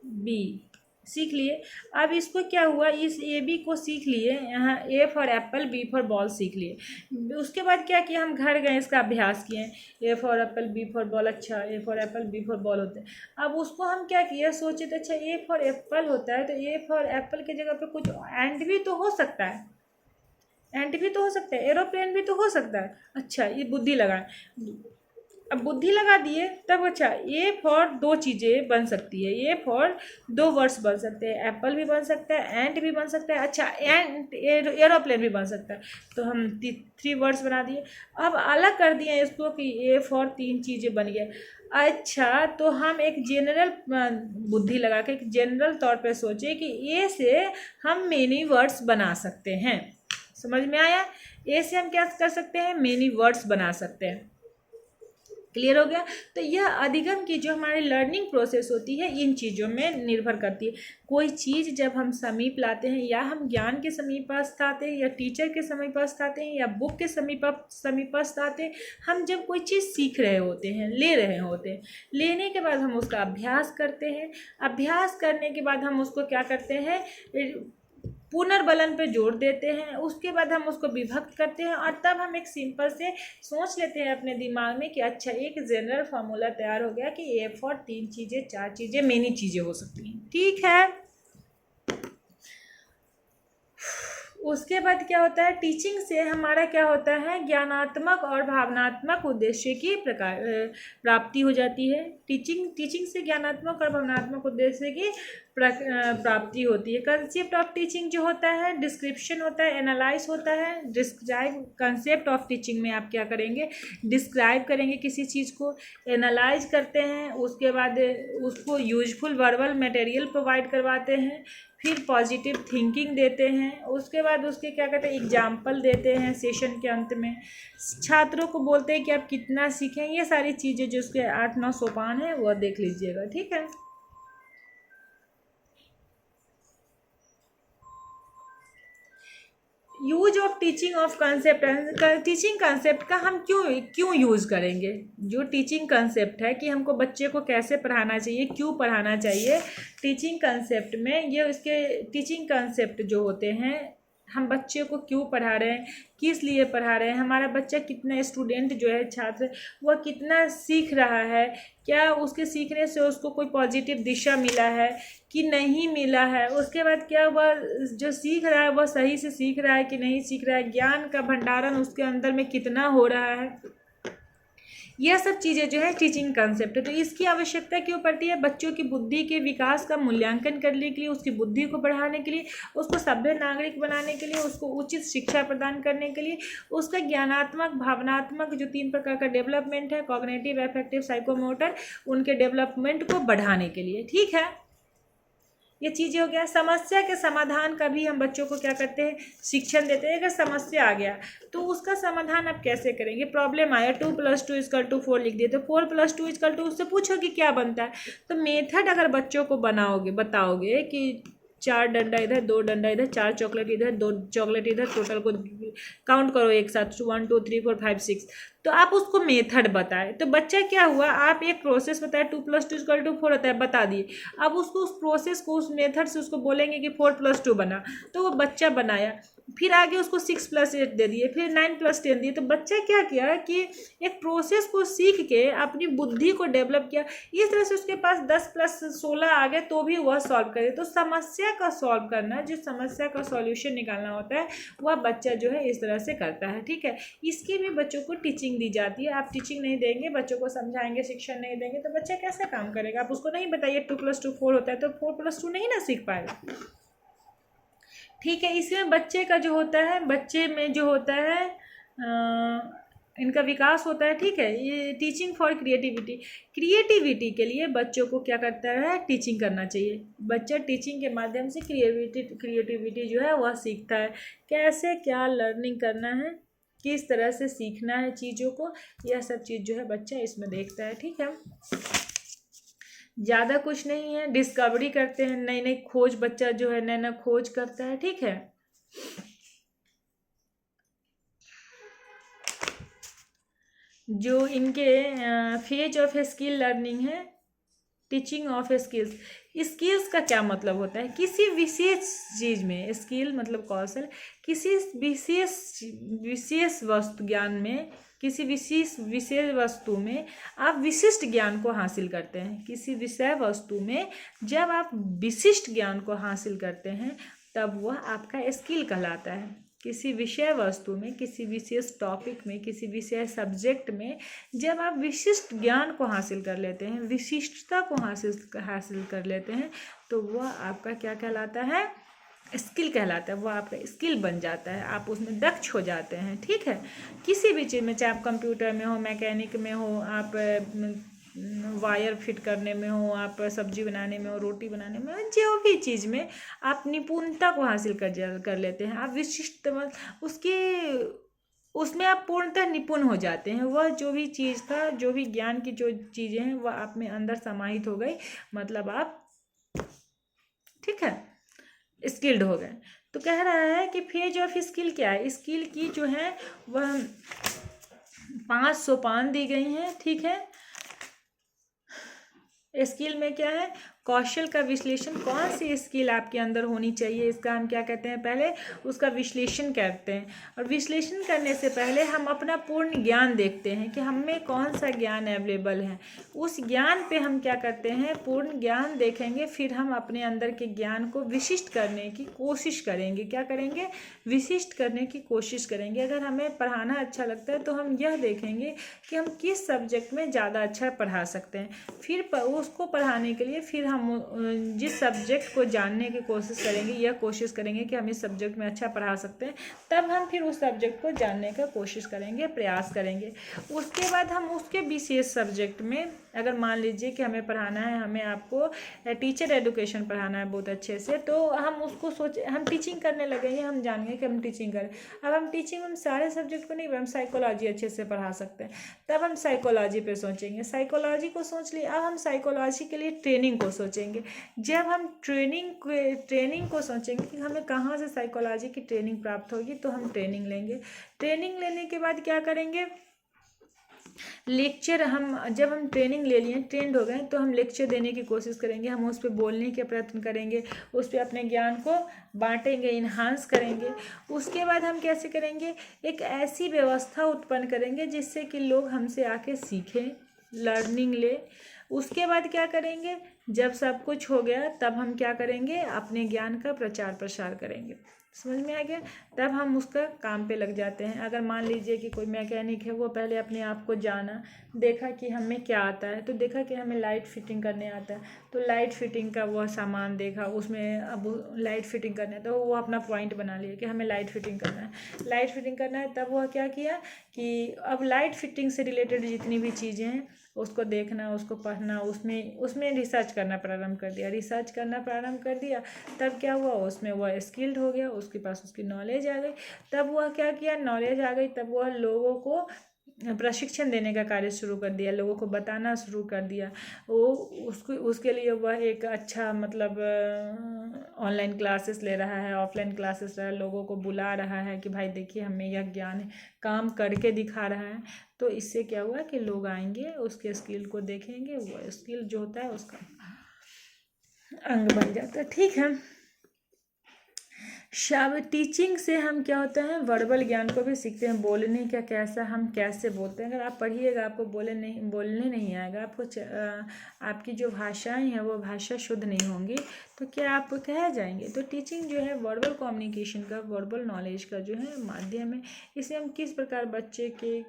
बी, सीख लिए। अब इसको क्या हुआ, इस ए बी को सीख लिए, यहाँ A for apple B for ball सीख लिए। उसके बाद क्या किया, हम घर गए, इसका अभ्यास किए, A for apple B for ball, अच्छा A for apple B for ball होते हैं। अब उसको हम क्या किया, सोचे तो अच्छा ए फॉर एप्पल होता है तो ए फॉर एप्पल की जगह पे कुछ एंड भी तो हो सकता है, एंड भी तो हो सकता है, एरोप्लेन भी तो हो सकता है। अच्छा, ये बुद्धि लगाए, अब बुद्धि लगा दिए तब अच्छा, ए फॉर दो चीज़ें बन सकती है, ए फॉर दो वर्ड्स बन सकते हैं, एप्पल भी बन सकता है, एंड भी बन सकता है, अच्छा एंड एरोप्लेन भी बन सकता है। तो हम 3 वर्ड्स बना दिए। अब अलग कर दिए इसको कि ए फॉर 3 चीज़ें बन गए। अच्छा, तो हम एक जनरल बुद्धि लगा के एक जनरल तौर पे सोचे कि ए से हम मेनी वर्ड्स बना सकते हैं। समझ में आया, ए से हम क्या कर सकते हैं, मेनी वर्ड्स बना सकते हैं। क्लियर हो गया। तो यह अधिगम की जो हमारी लर्निंग प्रोसेस होती है इन चीज़ों में निर्भर करती है। कोई चीज़ जब हम समीप लाते हैं, या हम ज्ञान के समीपस्थ आते हैं, या टीचर के समीपस्थ आते हैं, या बुक के समीपस्थ आते हैं, हम जब कोई चीज़ सीख रहे होते हैं, ले रहे होते हैं, लेने के बाद हम उसका अभ्यास करते हैं, अभ्यास करने के बाद हम उसको क्या करते हैं, पुनर्बलन पे जोड़ देते हैं, उसके बाद हम उसको विभक्त करते हैं, और तब हम एक सिंपल से सोच लेते हैं अपने दिमाग में कि अच्छा, एक जनरल फार्मूला तैयार हो गया कि ए फॉर 3 चीज़ें, 4 चीज़ें, मेनी चीज़ें हो सकती हैं, ठीक है। उसके बाद क्या होता है, टीचिंग से हमारा क्या होता है, ज्ञानात्मक और भावनात्मक उद्देश्य की प्राप्ति हो जाती है। टीचिंग से ज्ञानात्मक और भावनात्मक उद्देश्य की प्राप्ति होती है। कंसेप्ट ऑफ टीचिंग जो होता है, डिस्क्रिप्शन होता है, एनालाइज होता है। डिस्क्राइब, कंसेप्ट ऑफ टीचिंग में आप क्या करेंगे, डिस्क्राइब करेंगे किसी चीज़ को, एनालाइज करते हैं, उसके बाद उसको यूजफुल वर्बल मटेरियल प्रोवाइड करवाते हैं, फिर पॉजिटिव थिंकिंग देते हैं, उसके बाद उसके क्या कहते हैं, एग्जाम्पल देते हैं सेशन के अंत में, छात्रों को बोलते हैं कि आप कितना सीखें। ये सारी चीज़ें जो उसके 8-9 सोपान है वो देख लीजिएगा, ठीक है। Use of teaching of concept, teaching concept का हम क्यों यूज़ करेंगे। जो टीचिंग कंसेप्ट है कि हमको बच्चे को कैसे पढ़ाना चाहिए, क्यों पढ़ाना चाहिए, टीचिंग कंसेप्ट में ये उसके टीचिंग कंसेप्ट जो होते हैं, हम बच्चे को क्यों पढ़ा रहे हैं, किस लिए पढ़ा रहे हैं, हमारा बच्चा कितना, स्टूडेंट जो है, छात्र, वह कितना सीख रहा है, क्या उसके सीखने से उसको कोई पॉजिटिव दिशा मिला है कि नहीं मिला है, उसके बाद क्या वह जो सीख रहा है वह सही से सीख रहा है कि नहीं सीख रहा है, ज्ञान का भंडारण उसके अंदर में कितना हो रहा है। यह सब चीज़ें जो है टीचिंग कंसेप्ट है। तो इसकी आवश्यकता क्यों पड़ती है, बच्चों की बुद्धि के विकास का मूल्यांकन करने के लिए, उसकी बुद्धि को बढ़ाने के लिए, उसको सभ्य नागरिक बनाने के लिए, उसको उचित शिक्षा प्रदान करने के लिए, उसका ज्ञानात्मक, भावनात्मक जो 3 प्रकार का डेवलपमेंट है, कॉग्निटिव, अफेक्टिव, साइकोमोटर, उनके डेवलपमेंट को बढ़ाने के लिए, ठीक है। ये चीज़ें हो गया। समस्या के समाधान का भी हम बच्चों को क्या करते हैं, शिक्षण देते हैं। अगर समस्या आ गया तो उसका समाधान आप कैसे करेंगे, प्रॉब्लम आया 2 + 2 = 4 लिख दिए तो 4 + 2 = 2, उससे पूछो कि क्या बनता है। तो मेथड अगर बच्चों को बताओगे कि 4 डंडा इधर, 2 डंडा इधर, 4 चॉकलेट इधर, 2 चॉकलेट इधर, टोटल को काउंट करो एक साथ, 1 2 3 4 5 6, तो आप उसको मेथड बताए। तो बच्चा क्या हुआ, आप एक प्रोसेस बताए 2+2=4 होता है, बता दिए। अब उसको उस प्रोसेस को उस मेथड से उसको बोलेंगे कि 4+2 बना, तो वो बच्चा बनाया। फिर आगे उसको 6+8 दे दिए, फिर 9+10 दिए। तो बच्चा क्या किया कि एक प्रोसेस को सीख के अपनी बुद्धि को डेवलप किया। इस तरह से उसके पास 10+16 आ गए तो भी वह सॉल्व करे। तो समस्या का सॉल्व करना, जो समस्या का सॉल्यूशन निकालना होता है, वह बच्चा जो है इस तरह से करता है। ठीक है, इसकी भी बच्चों को टीचिंग दी जाती है। आप टीचिंग नहीं देंगे, बच्चों को समझाएंगे, शिक्षण नहीं देंगे, तो बच्चा कैसे काम करेगा। आप उसको नहीं बताइए 2+2=4 होता है, तो 4+2 नहीं ना सीख पाएगा। ठीक है, इसमें बच्चे का जो होता है, बच्चे में जो होता है इनका विकास होता है। ठीक है, ये टीचिंग फॉर क्रिएटिविटी, क्रिएटिविटी के लिए बच्चों को क्या करता है, टीचिंग करना चाहिए। बच्चा टीचिंग के माध्यम से क्रिएटिविटी जो है वह सीखता है। कैसे क्या लर्निंग करना है, किस तरह से सीखना है चीज़ों को, यह सब चीज़ जो है बच्चा इसमें देखता है। ठीक है, ज़्यादा कुछ नहीं है, डिस्कवरी करते हैं, नई नई खोज, बच्चा जो है नया नया खोज करता है। ठीक है, जो इनके फेज ऑफ स्किल लर्निंग है, टीचिंग ऑफ स्किल्स। स्किल्स का क्या मतलब होता है, किसी विशेष चीज़ में, स्किल मतलब कौशल, किसी विशेष वस्तु ज्ञान में, किसी विशेष वस्तु में आप विशिष्ट ज्ञान को हासिल करते हैं। किसी विषय वस्तु में जब आप विशिष्ट ज्ञान को हासिल करते हैं तब वह आपका स्किल कहलाता है। किसी विषय वस्तु में, किसी विशेष टॉपिक में, किसी विशेष सब्जेक्ट में जब आप विशिष्ट ज्ञान को हासिल कर लेते हैं, विशिष्टता को हासिल कर लेते हैं, तो वह आपका क्या कहलाता है, स्किल कहलाता है। वो आपका स्किल बन जाता है, आप उसमें दक्ष हो जाते हैं। ठीक है, किसी भी चीज़ में, चाहे आप कंप्यूटर में हो, मैकेनिक में हो, आप वायर फिट करने में हो, आप सब्जी बनाने में हो, रोटी बनाने में हो, जो भी चीज़ में आप निपुणता को हासिल कर लेते हैं, आप विशिष्ट उसके उसमें आप पूर्णतः निपुण हो जाते हैं। वह जो भी चीज़ था, जो भी ज्ञान की जो चीज़ें हैं वह आप में अंदर समाहित हो गई, मतलब आप, ठीक है, स्किल्ड हो गए। तो कह रहा है कि फेज ऑफ स्किल क्या है, स्किल की जो है वह 5 सोपान दी गई हैं। ठीक है, स्किल में क्या है, कौशल का विश्लेषण, कौन सी स्किल आपके अंदर होनी चाहिए, इसका हम क्या कहते हैं, पहले उसका विश्लेषण करते हैं। और विश्लेषण करने से पहले हम अपना पूर्ण ज्ञान देखते हैं कि हम में कौन सा ज्ञान अवेलेबल है। उस ज्ञान पे हम क्या करते हैं, पूर्ण ज्ञान देखेंगे, फिर हम अपने अंदर के ज्ञान को विशिष्ट करने की कोशिश करेंगे। क्या करेंगे, विशिष्ट करने की कोशिश करेंगे। अगर हमें पढ़ाना अच्छा लगता है तो हम यह देखेंगे कि हम किस सब्जेक्ट में ज़्यादा अच्छा पढ़ा सकते हैं। फिर उसको पढ़ाने के लिए फिर हम जिस सब्जेक्ट को जानने की कोशिश करेंगे, यह कोशिश करेंगे कि हम इस सब्जेक्ट में अच्छा पढ़ा सकते हैं, तब हम फिर उस सब्जेक्ट को जानने का कोशिश करेंगे, प्रयास करेंगे। उसके बाद हम उसके विशेष सब्जेक्ट में, अगर मान लीजिए कि हमें पढ़ाना है, हमें आपको टीचर एजुकेशन पढ़ाना है बहुत अच्छे से, तो हम उसको हम टीचिंग करने लगेंगे, हम जानेंगे कि हम टीचिंग करें। अब हम टीचिंग हम सारे सब्जेक्ट को नहीं, हम साइकोलॉजी अच्छे से पढ़ा सकते हैं, तब हम साइकोलॉजी पे सोचेंगे। साइकोलॉजी को सोच लिया, अब हम साइकोलॉजी के लिए ट्रेनिंग को सोचेंगे। जब हम ट्रेनिंग को सोचेंगे कि हमें कहाँ से साइकोलॉजी की ट्रेनिंग प्राप्त होगी, तो हम ट्रेनिंग लेंगे। ट्रेनिंग लेने के बाद क्या करेंगे, लेक्चर, जब हम ट्रेनिंग ले लिए, ट्रेंड हो गए, तो हम लेक्चर देने की कोशिश करेंगे, हम उस पर बोलने के प्रयत्न करेंगे, उस पर अपने ज्ञान को बांटेंगे, इन्हांस करेंगे। उसके बाद हम कैसे करेंगे, एक ऐसी व्यवस्था उत्पन्न करेंगे जिससे कि लोग हमसे आके सीखें, लर्निंग ले। उसके बाद क्या करेंगे, जब सब कुछ हो गया तब हम क्या करेंगे, अपने ज्ञान का प्रचार प्रसार करेंगे। समझ में आ गया, तब हम उसका काम पे लग जाते हैं। अगर मान लीजिए कि कोई मैकेनिक है, वो पहले अपने आप को जाना, देखा कि हमें क्या आता है, तो देखा कि हमें लाइट फिटिंग करने आता है, तो लाइट फिटिंग का वह सामान देखा, उसमें अब लाइट फिटिंग करना है, तो वो अपना पॉइंट बना लिया कि हमें लाइट फिटिंग करना है, लाइट फिटिंग करना है। तब वह क्या किया कि अब लाइट फिटिंग से रिलेटेड जितनी भी चीज़ें हैं उसको देखना, उसको पढ़ना, उसमें रिसर्च करना प्रारंभ कर दिया। रिसर्च करना प्रारंभ कर दिया, तब क्या हुआ, उसमें वह स्किल्ड हो गया, उसके पास उसकी नॉलेज आ गई। तब वह क्या किया, नॉलेज आ गई, तब वह लोगों को प्रशिक्षण देने का कार्य शुरू कर दिया, लोगों को बताना शुरू कर दिया। वो उसके लिए वह एक अच्छा मतलब ऑनलाइन क्लासेस ले रहा है, ऑफलाइन क्लासेस ले रहा है, लोगों को बुला रहा है कि भाई देखिए हमें यह ज्ञान है, काम करके दिखा रहा है। तो इससे क्या हुआ कि लोग आएंगे, उसके स्किल को देखेंगे, वो स्किल जो होता है उसका अंग बन जाता है। ठीक है, टीचिंग से हम क्या होता है, वर्बल ज्ञान को भी सीखते हैं, बोलने का कैसा हम कैसे बोलते हैं। अगर आप पढ़िएगा आपको बोलने नहीं आएगा, आपको आपकी जो भाषाएं हैं वो भाषा शुद्ध नहीं होंगी, तो क्या आप कह जाएंगे। तो टीचिंग जो है वर्बल कम्युनिकेशन का, वर्बल नॉलेज का जो है माध्यम है। इसे हम किस प्रकार बच्चे के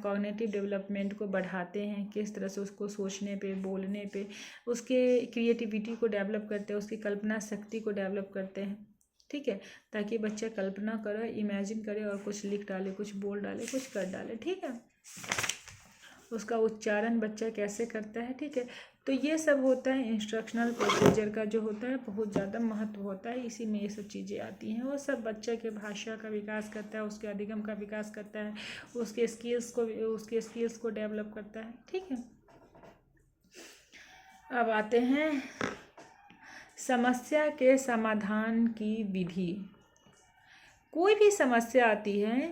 कॉग्निटिव डेवलपमेंट को बढ़ाते हैं, किस तरह से उसको सोचने पे, बोलने पे, उसके क्रिएटिविटी को डेवलप करते हैं, उसकी कल्पना शक्ति को डेवलप करते हैं। ठीक है, ताकि बच्चा कल्पना करे, इमेजिन करे और कुछ लिख डाले, कुछ बोल डाले, कुछ कर डाले। ठीक है, उसका उच्चारण बच्चा कैसे करता है। ठीक है, तो ये सब होता है इंस्ट्रक्शनल प्रोसीजर का जो होता है, बहुत ज़्यादा महत्व होता है। इसी में ये सब चीज़ें आती हैं। वो सब बच्चे के भाषा का विकास करता है, उसके अधिगम का विकास करता है, उसके स्किल्स को डेवलप करता है। ठीक है, अब आते हैं समस्या के समाधान की विधि। कोई भी समस्या आती है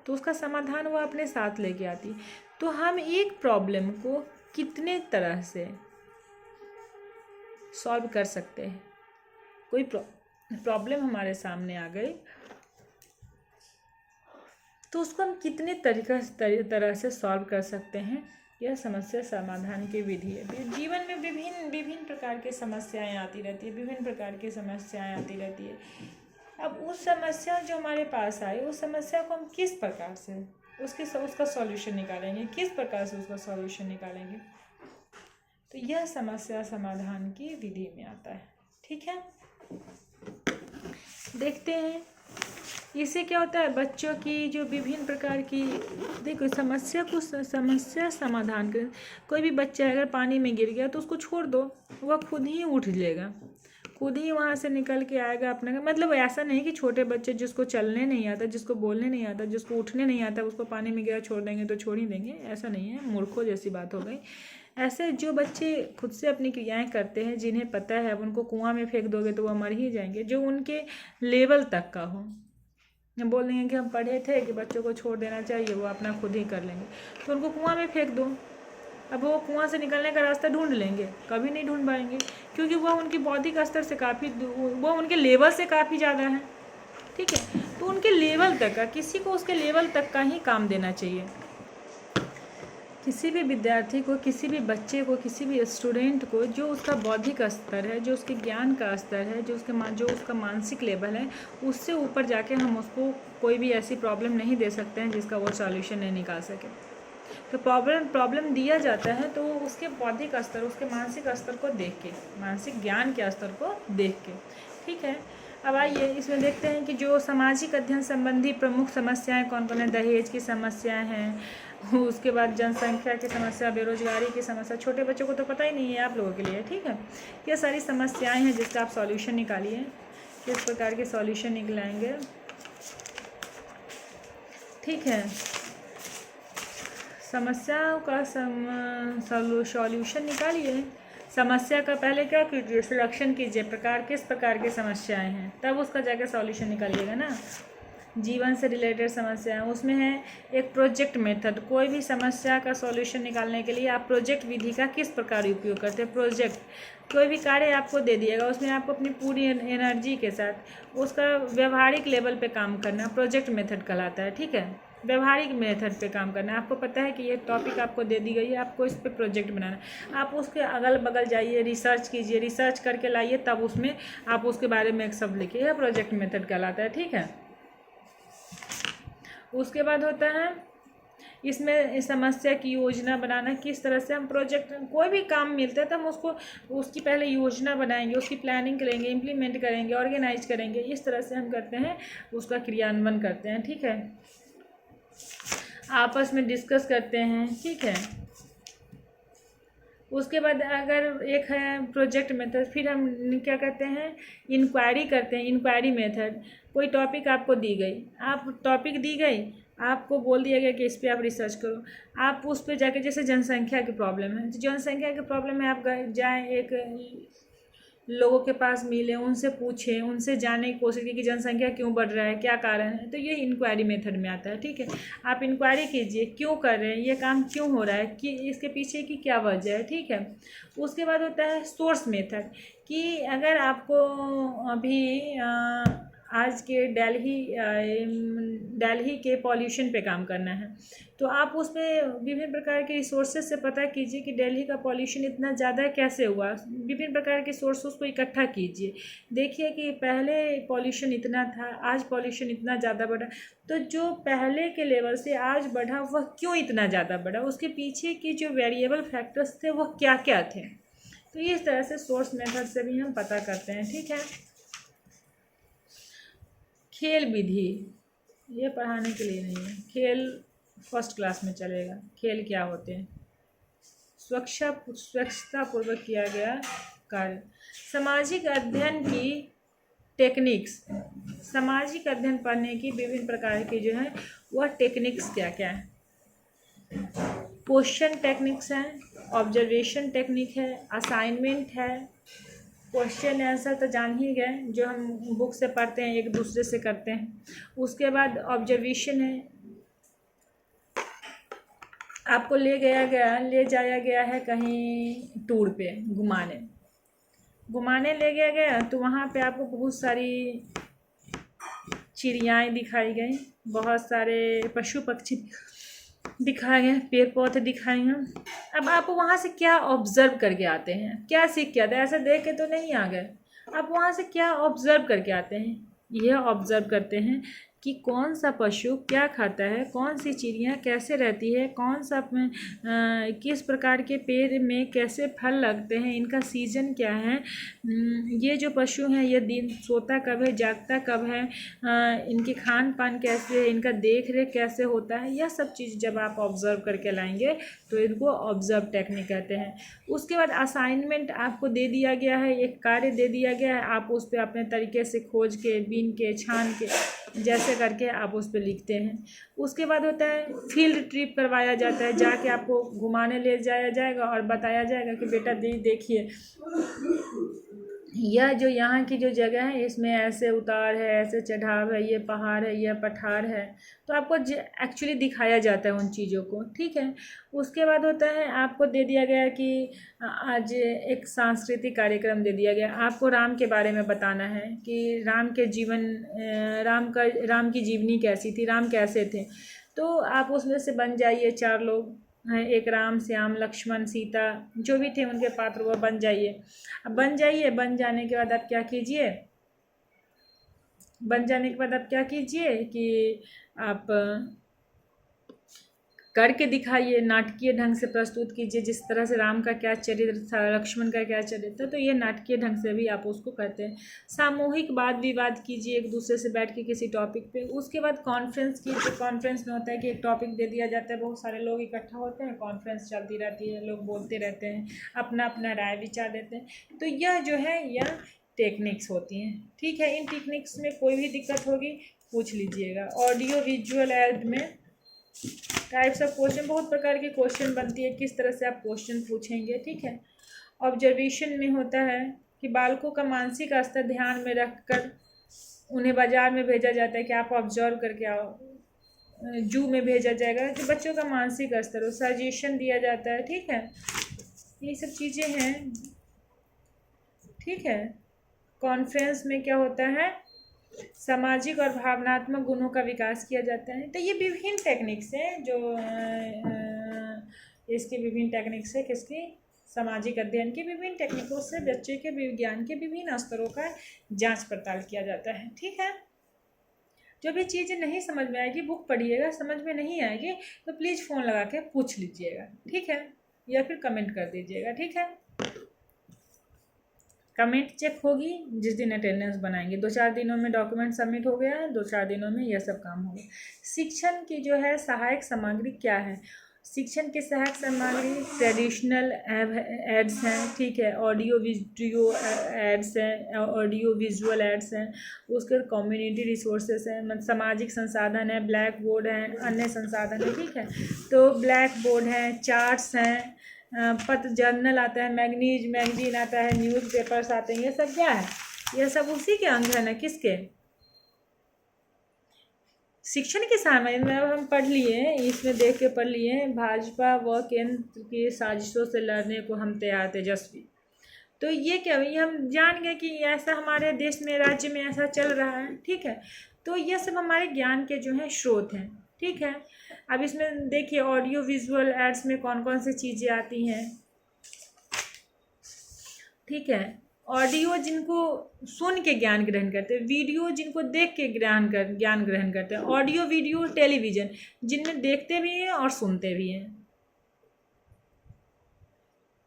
तो उसका समाधान वो अपने साथ लेके आती है। तो हम एक प्रॉब्लम को कितने तरह से सॉल्व कर सकते हैं। कोई प्रॉब्लम हमारे सामने आ गई तो उसको हम कितने तरह से सॉल्व कर सकते हैं, यह समस्या समाधान की विधि है। जीवन में विभिन्न प्रकार की समस्याएं आती रहती है, विभिन्न प्रकार की समस्याएं आती रहती है। अब उस समस्या जो हमारे पास आए, उस समस्या को हम किस प्रकार से उसका सॉल्यूशन निकालेंगे, किस प्रकार से उसका सॉल्यूशन निकालेंगे, तो यह समस्या समाधान की विधि में आता है। ठीक है, देखते हैं इससे क्या होता है। बच्चों की जो विभिन्न प्रकार की, देखो समस्या समाधान कर, कोई भी बच्चा अगर पानी में गिर गया तो उसको छोड़ दो, वह खुद ही उठ लेगा, खुद ही वहाँ से निकल के आएगा अपने। मतलब ऐसा नहीं कि छोटे बच्चे जिसको चलने नहीं आता, जिसको बोलने नहीं आता, जिसको उठने नहीं आता, उसको पानी में गिरा छोड़ देंगे तो छोड़ ही देंगे, ऐसा नहीं है, मूर्खों जैसी बात हो गई। ऐसे जो बच्चे खुद से अपनी क्रियाएं करते हैं, जिन्हें पता है अब उनको कुआं में फेंक दोगे तो वह मर ही जाएंगे, जो उनके लेवल तक का हो। बोल देंगे कि हम पढ़े थे कि बच्चों को छोड़ देना चाहिए, वो अपना खुद ही कर लेंगे, तो उनको कुआं में फेंक दो। अब वो कुआं से निकलने का रास्ता ढूंढ लेंगे, कभी नहीं ढूंढ पाएंगे, क्योंकि वह उनकी बौद्धिक स्तर से काफ़ी, वो उनके लेवल से काफ़ी ज़्यादा है। ठीक है, तो उनके लेवल तक का, किसी को उसके लेवल तक का ही काम देना चाहिए। किसी भी विद्यार्थी को, किसी भी बच्चे को, किसी भी स्टूडेंट को जो उसका बौद्धिक स्तर है, जो उसके ज्ञान का स्तर है, जो उसका मानसिक लेवल है, उससे ऊपर जाके हम उसको कोई भी ऐसी प्रॉब्लम नहीं दे सकते हैं जिसका वो सॉल्यूशन नहीं निकाल सके। तो प्रॉब्लम दिया जाता है तो उसके बौद्धिक स्तर, उसके मानसिक स्तर को देख के, मानसिक ज्ञान के स्तर को देख के। ठीक है, अब आइए इसमें देखते हैं कि जो सामाजिक अध्ययन संबंधी प्रमुख समस्याएं कौन कौन है। दहेज की समस्याएं हैं, उसके बाद जनसंख्या की समस्या, बेरोजगारी की समस्या। छोटे बच्चों को तो पता ही नहीं है, आप लोगों के लिए। ठीक है, ये सारी समस्याएं हैं जिसका आप सॉल्यूशन निकालिए, किस प्रकार के सॉल्यूशन निकलाएंगे। ठीक है, समस्याओं का सॉल्यूशन निकालिए। समस्या का पहले क्या कीजिए, सिलेक्शन कीजिए, किस प्रकार की समस्याएं हैं, तब उसका जाकर सॉल्यूशन निकालिएगा ना। जीवन से रिलेटेड समस्या है, उसमें है एक प्रोजेक्ट मेथड। कोई भी समस्या का सॉल्यूशन निकालने के लिए आप प्रोजेक्ट विधि का किस प्रकार उपयोग करते हैं। प्रोजेक्ट, कोई भी कार्य आपको दे दिएगा, उसमें आपको अपनी पूरी एनर्जी के साथ उसका व्यवहारिक लेवल पे काम करना प्रोजेक्ट मेथड कहलाता है। ठीक है, व्यवहारिक मेथड पे काम करना है। आपको पता है कि ये टॉपिक आपको दे दी गई है, आपको इस पे प्रोजेक्ट बनाना है। आप उसके अगल बगल जाइए, रिसर्च कीजिए, रिसर्च करके लाइए, तब उसमें आप उसके बारे में एक शब्द लिखिए, यह प्रोजेक्ट मेथड कहलाता है। ठीक है, उसके बाद होता है इसमें समस्या की योजना बनाना। किस तरह से हम प्रोजेक्ट, कोई भी काम मिलता है तो हम उसकी पहले योजना बनाएंगे, उसकी प्लानिंग करेंगे, इम्प्लीमेंट करेंगे, ऑर्गेनाइज करेंगे। इस तरह से हम करते हैं, उसका क्रियान्वयन करते हैं। ठीक है, आपस में डिस्कस करते हैं। ठीक है, उसके बाद अगर एक है प्रोजेक्ट मेथड, फिर हम क्या करते हैं, इंक्वायरी करते हैं। इंक्वायरी मेथड, कोई टॉपिक आपको दी गई, आप टॉपिक दी गई, आपको बोल दिया गया कि इस पे आप रिसर्च करो, आप उस पे जाके, जैसे जनसंख्या की प्रॉब्लम है, तो जनसंख्या की प्रॉब्लम में आप जाएँ एक लोगों के पास मिले, उनसे पूछें, उनसे जानने की कोशिश की कि जनसंख्या क्यों बढ़ रहा है, क्या कारण है, तो ये इंक्वायरी मेथड में आता है। ठीक है, आप इंक्वायरी कीजिए क्यों कर रहे हैं, ये काम क्यों हो रहा है, कि इसके पीछे की क्या वजह है। ठीक है, उसके बाद होता है सोर्स मेथड, कि अगर आपको अभी आज के दिल्ली के पॉल्यूशन पे काम करना है, तो आप उस पर विभिन्न प्रकार के रिसोर्सेज से पता कीजिए कि दिल्ली का पॉल्यूशन इतना ज़्यादा कैसे हुआ। विभिन्न प्रकार के सोर्सेस को इकट्ठा कीजिए, देखिए कि पहले पॉल्यूशन इतना था, आज पॉल्यूशन इतना ज़्यादा बढ़ा, तो जो पहले के लेवल से आज बढ़ा वह क्यों इतना ज़्यादा बढ़ा, उसके पीछे की जो वेरिएबल फैक्टर्स थे वह क्या क्या थे। तो इस तरह से सोर्स मेथड से भी हम पता करते हैं। ठीक है, खेल विधि ये पढ़ाने के लिए नहीं है, खेल फर्स्ट क्लास में चलेगा। खेल क्या होते हैं, स्वच्छता पूर्वक किया गया कार्य। सामाजिक अध्ययन की टेक्निक्स, सामाजिक अध्ययन पढ़ने की विभिन्न प्रकार की जो है वह टेक्निक्स क्या क्या है। क्वेश्चन टेक्निक्स हैं, ऑब्जर्वेशन टेक्निक है, असाइनमेंट है, क्वेश्चन आंसर तो जान ही गए जो हम बुक से पढ़ते हैं, एक दूसरे से करते हैं। उसके बाद ऑब्जर्वेशन है, आपको ले जाया गया है कहीं टूर पे घुमाने ले गया गया, तो वहाँ पे आपको बहुत सारी चिड़ियाएँ दिखाई गई, बहुत सारे पशु पक्षी दिखाए गए, पेड़ पौधे दिखाए गए। अब आप वहाँ से क्या ऑब्जर्व करके आते हैं, क्या सीख के आते हैं, ऐसे देख के तो नहीं आ गए, आप वहाँ से क्या ऑब्जर्व करके आते हैं। यह ऑब्जर्व करते हैं कि कौन सा पशु क्या खाता है, कौन सी चिड़िया कैसे रहती है, कौन सा किस प्रकार के पेड़ में कैसे फल लगते हैं, इनका सीजन क्या है, ये जो पशु हैं ये दिन सोता कब है, जागता कब है, इनके खान पान कैसे है, इनका देख रेख कैसे होता है, यह सब चीज़ जब आप ऑब्ज़र्व करके लाएंगे तो इनको ऑब्ज़र्व टेक्निक कहते हैं। उसके बाद असाइनमेंट आपको दे दिया गया है, एक कार्य दे दिया गया है, आप उस पर अपने तरीके से खोज के, बीन के, छान के, जैसे करके आप उस पर लिखते हैं। उसके बाद होता है फील्ड ट्रिप करवाया जाता है, जाके आपको घुमाने ले जाया जाएगा और बताया जाएगा कि बेटा देखिए यह जो यहाँ की जो जगह है इसमें ऐसे उतार है, ऐसे चढ़ाव है, ये पहाड़ है, यह पठार है, तो आपको एक्चुअली दिखाया जाता है उन चीज़ों को। ठीक है, उसके बाद होता है आपको दे दिया गया कि आज एक सांस्कृतिक कार्यक्रम दे दिया गया, आपको राम के बारे में बताना है कि राम के जीवन, राम की जीवनी कैसी थी, राम कैसे थे, तो आप उसमें से बन जाइए 4 लोग, एक राम, श्याम, लक्ष्मण, सीता, जो भी थे उनके पात्र वो बन जाइए। अब बन जाने के बाद आप क्या कीजिए, कि आप करके दिखाइए, नाटकीय ढंग से प्रस्तुत कीजिए, जिस तरह से राम का क्या चरित्र था, लक्ष्मण का क्या चरित्र था, तो ये नाटकीय ढंग से भी आप उसको करते हैं। सामूहिक वाद विवाद कीजिए एक दूसरे से बैठ के किसी टॉपिक पे। उसके बाद कॉन्फ्रेंस कीजिए, कॉन्फ्रेंस में होता है कि एक टॉपिक दे दिया जाता है, बहुत सारे लोग इकट्ठा होते हैं, कॉन्फ्रेंस चलती रहती है, लोग बोलते रहते हैं, अपना अपना राय विचार देते हैं। तो यह जो है यह टेक्निक्स होती हैं। ठीक है, इन टेक्निक्स में कोई भी दिक्कत होगी पूछ लीजिएगा। ऑडियो विजुअल ऐड में टाइप्स ऑफ क्वेश्चन, बहुत प्रकार के क्वेश्चन बनती है, किस तरह से आप क्वेश्चन पूछेंगे। ठीक है, ऑब्जर्वेशन में होता है कि बालकों का मानसिक स्तर ध्यान में रखकर उन्हें बाजार में भेजा जाता है कि आप ऑब्जर्व करके आओ, जू में भेजा जाएगा कि बच्चों का मानसिक स्तर हो, सजेशन दिया जाता है। ठीक है, ये सब चीज़ें हैं। ठीक है, कॉन्फ्रेंस में क्या होता है, सामाजिक और भावनात्मक गुणों का विकास किया जाता है। तो ये विभिन्न टेक्निक्स हैं जो इसकी विभिन्न टेक्निक्स है, किसकी, सामाजिक अध्ययन की विभिन्न टेक्निकों से बच्चे के विज्ञान के विभिन्न स्तरों का जांच पड़ताल किया जाता है। ठीक है, जो भी चीज़ें नहीं समझ में आएगी बुक पढ़िएगा, समझ में नहीं आएगी तो प्लीज़ फ़ोन लगा के पूछ लीजिएगा। ठीक है, या फिर कमेंट कर दीजिएगा। ठीक है, कमेंट चेक होगी जिस दिन अटेंडेंस बनाएंगे। 2-4 दिनों में डॉक्यूमेंट सबमिट हो गया है, 2-4 दिनों में यह सब काम होगा। शिक्षण की जो है सहायक सामग्री क्या है, शिक्षण के सहायक सामग्री ट्रेडिशनल एड्स हैं, ठीक है, ऑडियो वीडियो एड्स हैं, ऑडियो विजुअल एड्स हैं, उसके कम्युनिटी रिसोर्सेस हैं, मतलब सामाजिक संसाधन है, ब्लैक बोर्ड हैं, अन्य संसाधन है, ठीक है। तो ब्लैक बोर्ड हैं, चार्ट्स हैं, पत्र जर्नल आता है, मैगजीन आता है, न्यूज़पेपर्स आते हैं, ये सब क्या है, ये सब उसी के अंग है ना, किसके, शिक्षण के सामने में। अब हम पढ़ लिए, इसमें देख के पढ़ लिए, भाजपा व केंद्र की साजिशों से लड़ने को हम तैयार तेजस्वी। तो ये क्या, ये हम जान गए कि ऐसा हमारे देश में, राज्य में ऐसा चल रहा है, ठीक है। तो ये सब हमारे ज्ञान के जो हैं स्रोत हैं, ठीक है। अब इसमें देखिए ऑडियो विजुअल एड्स में कौन कौन सी चीज़ें आती हैं, ठीक है। ऑडियो जिनको सुन के ज्ञान ग्रहण करते हैं, वीडियो जिनको देख के ज्ञान ग्रहण करते हैं, ऑडियो वीडियो टेलीविज़न जिनमें देखते भी हैं और सुनते भी हैं।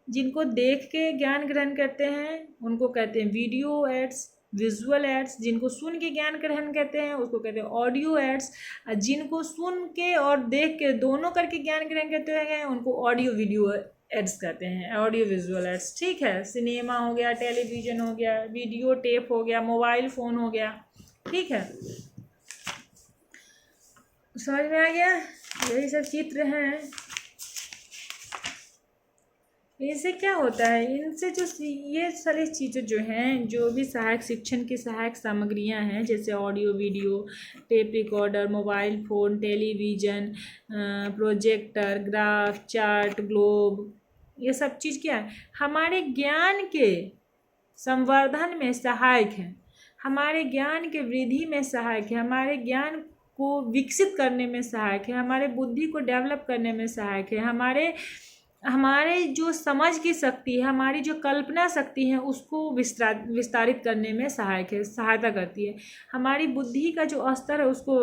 जिनको देख के ज्ञान ग्रहण करते हैं उनको कहते हैं वीडियो एड्स, विजुअल एड्स। जिनको सुन के ज्ञान ग्रहण करते हैं उसको कहते हैं ऑडियो एड्स। जिनको सुन के और देख के दोनों करके ज्ञान ग्रहण करते हैं उनको ऑडियो वीडियो एड्स कहते हैं, ऑडियो विजुअल एड्स, ठीक है। सिनेमा हो गया, टेलीविज़न हो गया, वीडियो टेप हो गया, मोबाइल फ़ोन हो गया, ठीक है। समझ में आ गया, यही सब चित्र हैं। इनसे क्या होता है, इनसे जो ये सारी चीज़ें जो हैं, जो भी सहायक शिक्षण की सहायक सामग्रियां हैं, जैसे audio video, tape recorder, mobile phone, television, projector, graph, chart, globe, ये सब चीज़ क्या है, हमारे ज्ञान के संवर्धन में सहायक है, हमारे ज्ञान के वृद्धि में सहायक है, हमारे ज्ञान को विकसित करने में सहायक है, हमारे बुद्धि को डेवलप करने में सहायक है, हमारे जो समझ की शक्ति है, हमारी जो कल्पना शक्ति है उसको विस्तारित करने में सहायता करती है। हमारी बुद्धि का जो स्तर है उसको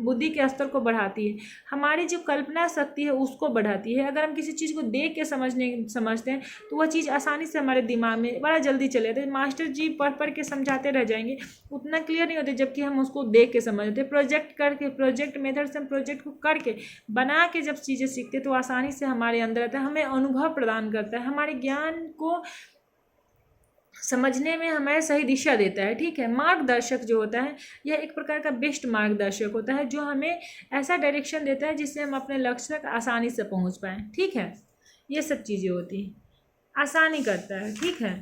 बुद्धि के स्तर को बढ़ाती है, हमारी जो कल्पना शक्ति है उसको बढ़ाती है। अगर हम किसी चीज़ को देख के समझते हैं तो वह चीज़ आसानी से हमारे दिमाग में बड़ा जल्दी चले जाती है। मास्टर जी पढ़ के समझाते रह जाएंगे, उतना क्लियर नहीं होते, जबकि हम उसको देख के समझते। प्रोजेक्ट मेथड से हम प्रोजेक्ट को करके बना के जब चीज़ें सीखते तो आसानी से हमारे अंदर आता है, हमें अनुभव प्रदान करता है, हमारे ज्ञान को समझने में हमें सही दिशा देता है, ठीक है। मार्गदर्शक जो होता है यह एक प्रकार का बेस्ट मार्गदर्शक होता है जो हमें ऐसा डायरेक्शन देता है जिससे हम अपने लक्ष्य तक आसानी से पहुंच पाएँ, ठीक है। ये सब चीज़ें होती हैं, आसानी करता है, ठीक है।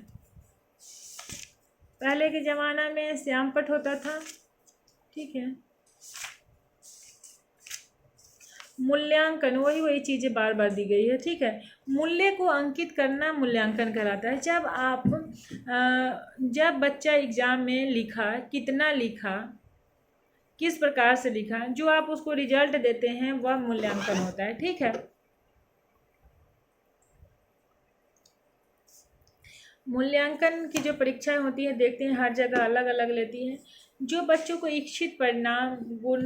पहले के ज़माना में श्यामपट्ट होता था, ठीक है। मूल्यांकन, वही चीज़ें बार बार दी गई है, ठीक है। मूल्य को अंकित करना मूल्यांकन कहलाता है। जब बच्चा एग्ज़ाम में लिखा, कितना लिखा, किस प्रकार से लिखा, जो आप उसको रिजल्ट देते हैं वह मूल्यांकन होता है, ठीक है। मूल्यांकन की जो परीक्षाएं होती हैं देखते हैं हर जगह अलग अलग लेती हैं। जो बच्चों को इच्छित परिणाम गुण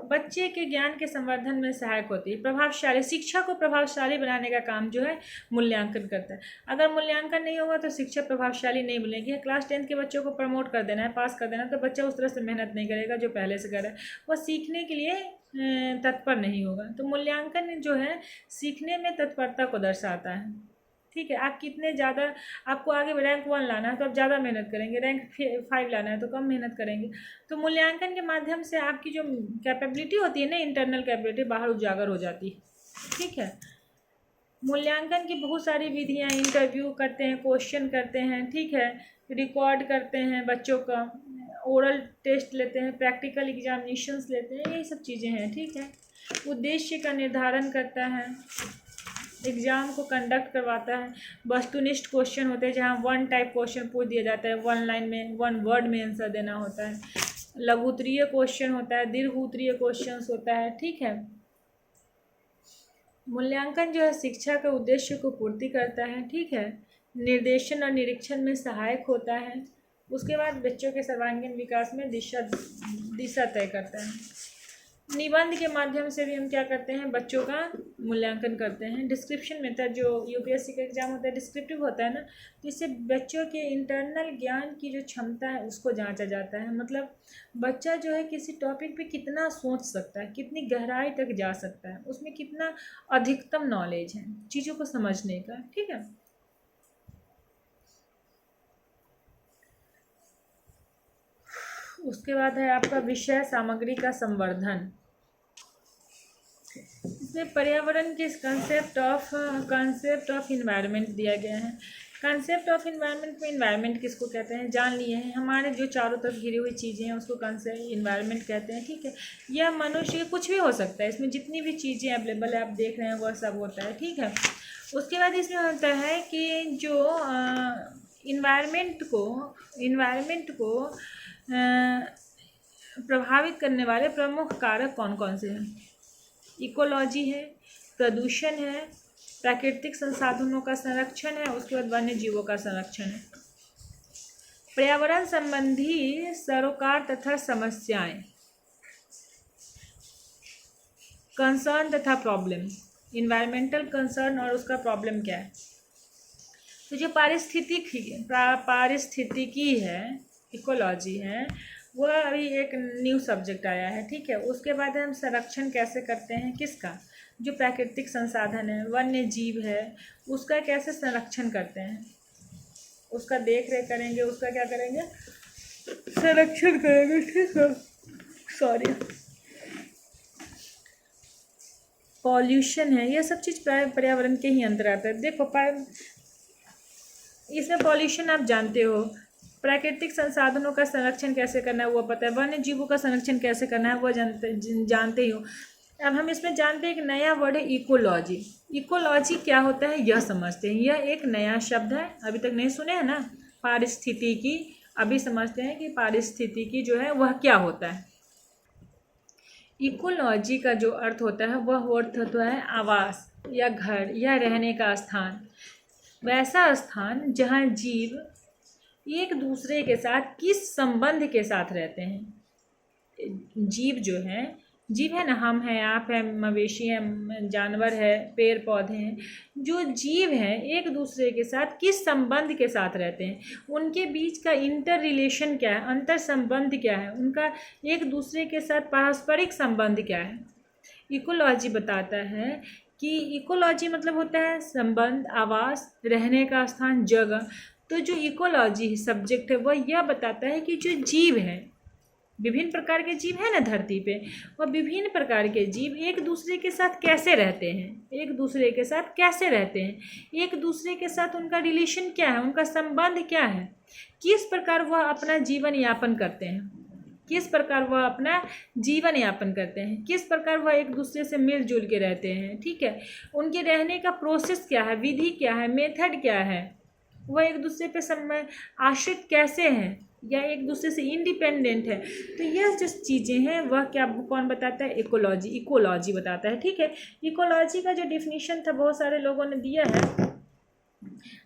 बच्चे के ज्ञान के संवर्धन में सहायक होती है। प्रभावशाली शिक्षा को प्रभावशाली बनाने का काम जो है मूल्यांकन करता है। अगर मूल्यांकन नहीं होगा तो शिक्षा प्रभावशाली नहीं बनेगी। क्लास 10 के बच्चों को प्रमोट कर देना है, पास कर देना है, तो बच्चा उस तरह से मेहनत नहीं करेगा जो पहले से कर रहा है, वह सीखने के लिए तत्पर नहीं होगा। तो मूल्यांकन जो है सीखने में तत्परता को दर्शाता है, ठीक है। आप कितने ज़्यादा, आपको आगे रैंक 1 लाना है तो आप ज़्यादा मेहनत करेंगे, रैंक 5 लाना है तो कम मेहनत करेंगे। तो मूल्यांकन के माध्यम से आपकी जो कैपेबिलिटी होती है ना, इंटरनल कैपेबिलिटी बाहर उजागर हो जाती है, ठीक है। मूल्यांकन की बहुत सारी विधियाँ, इंटरव्यू करते हैं, क्वेश्चन करते हैं, ठीक है, रिकॉर्ड करते हैं बच्चों का, ओरल टेस्ट लेते हैं, प्रैक्टिकल एग्जामिनेशंस लेते हैं, यही सब चीज़ें हैं, ठीक है। उद्देश्य का निर्धारण करता है, एग्ज़ाम को कंडक्ट करवाता है। वस्तुनिष्ठ क्वेश्चन होते हैं जहाँ 1 टाइप क्वेश्चन पूछ दिया जाता है, 1 लाइन में 1 वर्ड में आंसर देना होता है। लघुत्तरीय क्वेश्चन होता है, दीर्घोत्तरीय क्वेश्चन होता है, ठीक है। मूल्यांकन जो है शिक्षा के उद्देश्य को पूर्ति करता है, ठीक है। निर्देशन और निरीक्षण में सहायक होता है। उसके बाद बच्चों के सर्वांगीण विकास में दिशा तय करता है। निबंध के माध्यम से भी हम क्या करते हैं, बच्चों का मूल्यांकन करते हैं। डिस्क्रिप्शन मेथड जो यूपीएससी का एग्जाम होता है डिस्क्रिप्टिव होता है ना, तो इससे बच्चों के इंटरनल ज्ञान की जो क्षमता है उसको जांचा जाता है। मतलब बच्चा जो है किसी टॉपिक पे कितना सोच सकता है, कितनी गहराई तक जा सकता है, उसमें कितना अधिकतम नॉलेज है चीज़ों को समझने का। ठीक है, उसके बाद है आपका विषय सामग्री का संवर्धन। इसमें पर्यावरण के कंसेप्ट ऑफ इन्वायरमेंट दिया गया है। कंसेप्ट ऑफ इन्वायरमेंट में इन्वायरमेंट किसको कहते हैं जान लिए हैं, हमारे जो चारों तरफ घिरी हुई चीज़ें हैं उसको कंसेप्ट इन्वायरमेंट कहते हैं। ठीक है, यह मनुष्य कुछ भी हो सकता है, इसमें जितनी भी चीज़ें अवेलेबल है आप देख रहे हैं वह सब होता है। ठीक है, उसके बाद इसमें होता है कि जो इन्वायरमेंट को प्रभावित करने वाले प्रमुख कारक कौन कौन से हैं। इकोलॉजी है, प्रदूषण है, प्राकृतिक संसाधनों का संरक्षण है, उसके बाद वन्य जीवों का संरक्षण है। पर्यावरण संबंधी सरोकार तथा समस्याएं, कंसर्न तथा प्रॉब्लम। इन्वायरमेंटल कंसर्न और उसका प्रॉब्लम क्या है। तो जो पारिस्थितिकी है, इकोलॉजी है, वह अभी एक न्यू सब्जेक्ट आया है। ठीक है, उसके बाद हम संरक्षण कैसे करते हैं किसका, जो प्राकृतिक संसाधन है, वन्य जीव है, उसका कैसे संरक्षण करते हैं, उसका देख रेख करेंगे, उसका क्या करेंगे, संरक्षण करेंगे। ठीक है, सॉरी, पॉल्यूशन है, यह सब चीज़ पर्यावरण के ही अंदर आता है। देखो इसमें पॉल्यूशन आप जानते हो, प्राकृतिक संसाधनों का संरक्षण कैसे करना है वो पता है, वन्य जीवों का संरक्षण कैसे करना है वो जानते ही हो। अब हम इसमें जानते हैं एक नया वर्ड है इकोलॉजी। इकोलॉजी क्या होता है यह समझते हैं, यह एक नया शब्द है, अभी तक नहीं सुने हैं ना। पारिस्थितिकी, अभी समझते हैं कि पारिस्थितिकी जो है वह क्या होता है। इकोलॉजी का जो अर्थ होता है वह अर्थ होता है आवास या घर या रहने का स्थान, वैसा स्थान जहाँ जीव एक दूसरे के साथ किस संबंध के साथ रहते हैं। जीव है ना, हम हैं, आप हैं, मवेशी हैं, जानवर है, पेड़ पौधे हैं, जो जीव हैं एक दूसरे के साथ किस संबंध के साथ रहते हैं, उनके बीच का इंटर रिलेशन क्या है, अंतर संबंध क्या है, उनका एक दूसरे के साथ पारस्परिक संबंध क्या है। इकोलॉजी बताता है कि इकोलॉजी मतलब होता है संबंध, आवास, रहने का स्थान, जगह। तो जो इकोलॉजी सब्जेक्ट है वह यह बताता है कि जो जीव हैं, विभिन्न प्रकार के जीव हैं ना धरती पे, वह विभिन्न प्रकार के जीव एक दूसरे के साथ कैसे रहते हैं, एक दूसरे के साथ उनका रिलेशन क्या है, उनका संबंध क्या है, किस प्रकार वह अपना जीवन यापन करते हैं, किस प्रकार वह एक दूसरे से मिलजुल के रहते हैं। ठीक है, उनके रहने का प्रोसेस क्या है, विधि क्या है, मेथड क्या है, वह एक दूसरे पे आश्रित कैसे हैं या एक दूसरे से इंडिपेंडेंट है। तो यह जो चीज़ें हैं वह क्या कौन बताता है, इकोलॉजी बताता है। ठीक है, इकोलॉजी का जो डिफिनीशन था बहुत सारे लोगों ने दिया है,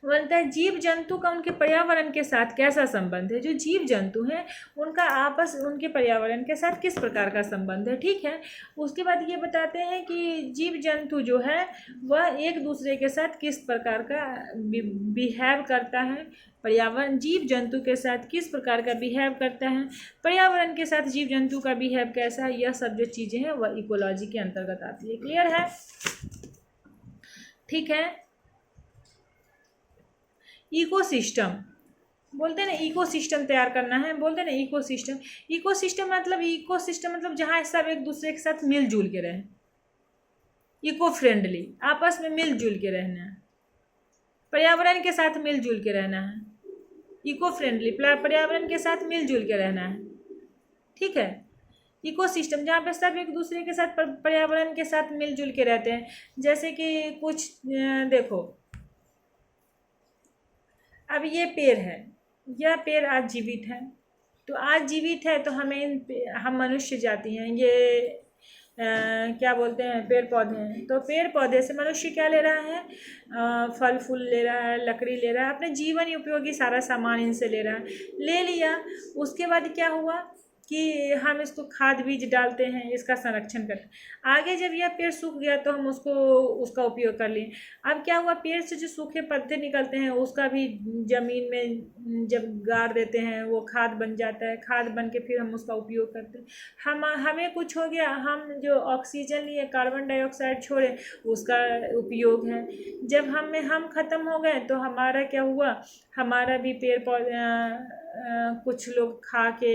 बोलता है जीव जंतु का उनके पर्यावरण के साथ कैसा संबंध है, जो जीव जंतु हैं उनका आपस उनके पर्यावरण के साथ किस प्रकार का संबंध है। ठीक है, उसके बाद ये बताते हैं कि जीव जंतु जो है वह एक दूसरे के साथ किस प्रकार का बिहेव करता है, पर्यावरण जीव जंतु के साथ किस प्रकार का बिहेव करता है, पर्यावरण के साथ जीव जंतु का बिहेव कैसा है, यह सब जो चीज़ें हैं वह इकोलॉजी के अंतर्गत आती है। क्लियर है। ठीक है, इकोसिस्टम बोलते हैं ना, इकोसिस्टम तैयार करना है, बोलते हैं ना इकोसिस्टम मतलब जहाँ सब एक दूसरे के साथ मिलजुल के रहें, इको फ्रेंडली, आपस में मिलजुल के रहना है, पर्यावरण के साथ मिलजुल के रहना है, इको फ्रेंडली पर्यावरण के साथ मिलजुल के रहना है। ठीक है, इकोसिस्टम जहाँ पे सब एक दूसरे के साथ पर्यावरण के साथ मिलजुल के रहते हैं। जैसे कि कुछ देखो, अब ये पेड़ है, यह पेड़ आज जीवित है, तो आज जीवित है तो हम मनुष्य जाति हैं, ये क्या बोलते हैं, पेड़ पौधे हैं, तो पेड़ पौधे से मनुष्य क्या ले रहा है, फल फूल ले रहा है, लकड़ी ले रहा है, अपने जीवन उपयोगी सारा सामान इनसे ले रहा है, ले लिया। उसके बाद क्या हुआ, कि हम इसको खाद बीज डालते हैं, इसका संरक्षण करते हैं। आगे जब यह पेड़ सूख गया तो हम उसका उपयोग कर लिए। अब क्या हुआ, पेड़ से जो सूखे पत्ते निकलते हैं उसका भी ज़मीन में जब गाड़ देते हैं वो खाद बन जाता है। खाद बन के फिर हम उसका उपयोग करते हैं। हमें कुछ हो गया, हम जो ऑक्सीजन लिए कार्बन डाइऑक्साइड छोड़े उसका उपयोग है। जब हम ख़त्म हो गए तो हमारा क्या हुआ, हमारा भी पेड़ पौधे कुछ लोग खा के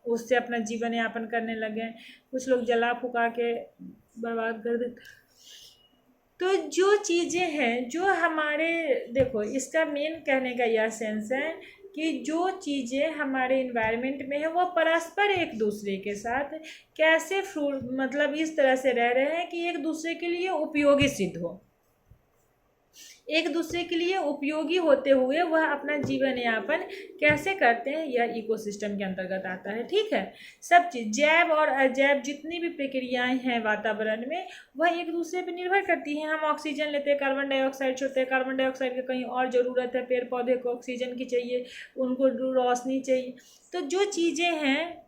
उससे अपना जीवन यापन करने लगे, कुछ लोग जला फुका के बर्बाद कर देते। तो जो चीज़ें हैं जो हमारे, देखो इसका मेन कहने का यह सेंस है कि जो चीज़ें हमारे इन्वायरमेंट में है वो परस्पर एक दूसरे के साथ कैसे मतलब इस तरह से रह रहे हैं कि एक दूसरे के लिए उपयोगी सिद्ध हो, एक दूसरे के लिए उपयोगी होते हुए वह अपना जीवन यापन कैसे करते हैं, यह इकोसिस्टम के अंतर्गत आता है। ठीक है, सब चीज़ जैव और अजैव जितनी भी प्रक्रियाएं हैं वातावरण में वह एक दूसरे पर निर्भर करती हैं। हम ऑक्सीजन लेते हैं, कार्बन डाइऑक्साइड छोड़ते हैं, कार्बन डाइऑक्साइड की कहीं और ज़रूरत है, पेड़ पौधे को ऑक्सीजन की चाहिए, उनको रोशनी चाहिए। तो जो चीज़ें हैं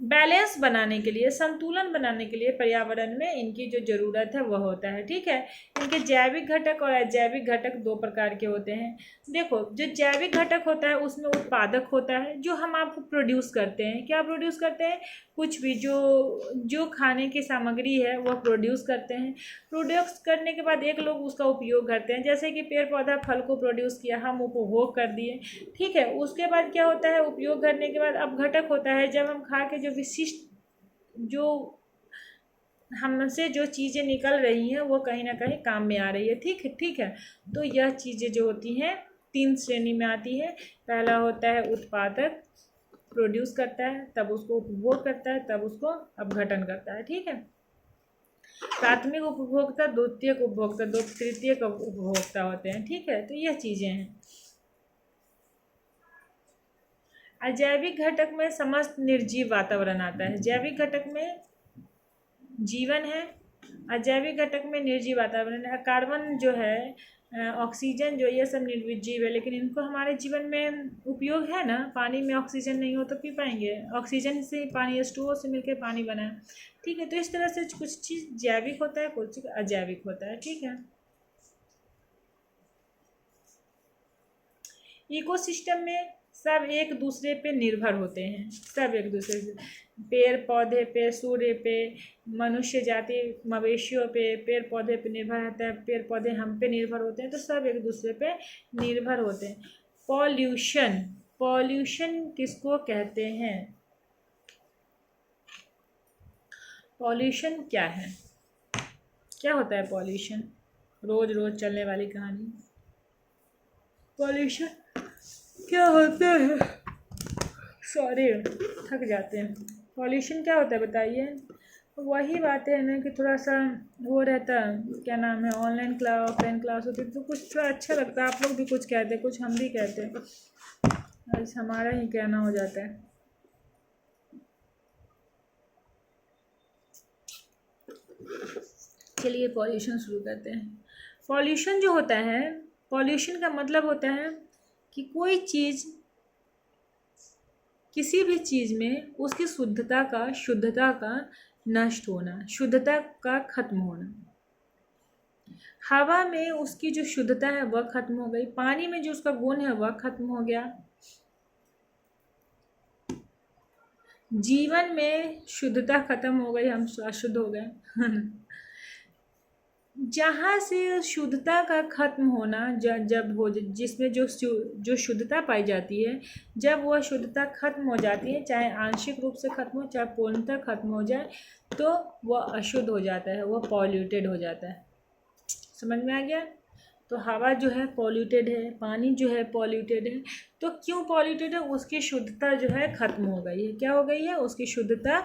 बैलेंस बनाने के लिए, संतुलन बनाने के लिए पर्यावरण में इनकी जो ज़रूरत है वह होता है। ठीक है, इनके जैविक घटक और अजैविक घटक दो प्रकार के होते हैं। देखो जो जैविक घटक होता है उसमें उत्पादक होता है, जो हम आपको प्रोड्यूस करते हैं। क्या प्रोड्यूस करते हैं, कुछ भी जो खाने की सामग्री है वह प्रोड्यूस करते हैं। प्रोड्यूस करने के बाद एक लोग उसका उपयोग करते हैं, जैसे कि पेड़ पौधा फल को प्रोड्यूस किया, हम उपभोग कर दिए। ठीक है, उसके बाद क्या होता है, उपयोग करने के बाद अब घटक होता है, जब हम खा के जो विशिष्ट जो हमसे जो चीज़ें निकल रही हैं वो कहीं ना कहीं काम में आ रही है। ठीक है, ठीक है। तो यह चीज़ें जो होती हैं तीन श्रेणी में आती है। पहला होता है उत्पादक, प्रोड्यूस करता है, तब उसको उपभोग करता है, तब उसको अपघटन करता है। ठीक है, प्राथमिक उपभोक्ता, द्वितीयक उपभोक्ता, दो तृतीयक उपभोक्ता होते हैं। ठीक है, तो यह चीज़ें हैं। अजैविक घटक में समस्त निर्जीव वातावरण आता है। जैविक घटक में जीवन है, अजैविक घटक में निर्जीव वातावरण है। कार्बन जो है, ऑक्सीजन जो, ये सब निर्जीव है, लेकिन इनको हमारे जीवन में उपयोग है ना। पानी में ऑक्सीजन नहीं हो तो पी पाएंगे, ऑक्सीजन से पानी H2O से मिलकर पानी बना है। ठीक है, तो इस तरह से कुछ चीज़ जैविक होता है, कुछ चीज़ अजैविक होता है। ठीक है, इकोसिस्टम में सब एक दूसरे पे निर्भर होते हैं, सब एक दूसरे से, पेड़ पौधे पे, सूर्य पे, मनुष्य जाति मवेशियों पे, पेड़ पौधे पे निर्भर रहता है, पेड़ पौधे हम पे निर्भर होते हैं, तो सब एक दूसरे पे निर्भर होते हैं। पॉल्यूशन, पॉल्यूशन किसको कहते हैं, पॉल्यूशन क्या है, क्या होता है पॉल्यूशन, रोज रोज चलने वाली कहानी। पॉल्यूशन क्या होता है, सॉरी थक जाते हैं। पॉल्यूशन क्या होता है बताइए। वही बात है ना कि थोड़ा सा वो रहता है, क्या नाम है, ऑनलाइन क्लास ऑफलाइन क्लास होती है तो कुछ थोड़ा अच्छा लगता है। आप लोग भी कुछ कहते हैं, कुछ हम भी कहते हैं, आज हमारा ही कहना हो जाता है। चलिए पॉल्यूशन शुरू करते हैं। पॉल्यूशन जो होता है, पॉल्यूशन का मतलब होता है कि कोई चीज़, किसी भी चीज़ में उसकी शुद्धता का नष्ट होना, शुद्धता का खत्म होना। हवा में उसकी जो शुद्धता है वह खत्म हो गई, पानी में जो उसका गुण है वह खत्म हो गया, जीवन में शुद्धता खत्म हो गई, हम अशुद्ध हो गए। जहाँ से शुद्धता का खत्म होना जब हो, जिसमें जो शुद्धता पाई जाती है, जब वह शुद्धता खत्म हो जाती है, चाहे आंशिक रूप से खत्म हो चाहे पूर्णतः खत्म हो जाए, तो वह अशुद्ध हो जाता है, वह पॉल्यूटेड हो जाता है। समझ में आ गया। तो हवा जो है पॉल्यूटेड है, पानी जो है पॉल्यूटेड है। तो क्यों पॉल्यूटेड है, उसकी शुद्धता जो है खत्म हो गई है। क्या हो गई है, उसकी शुद्धता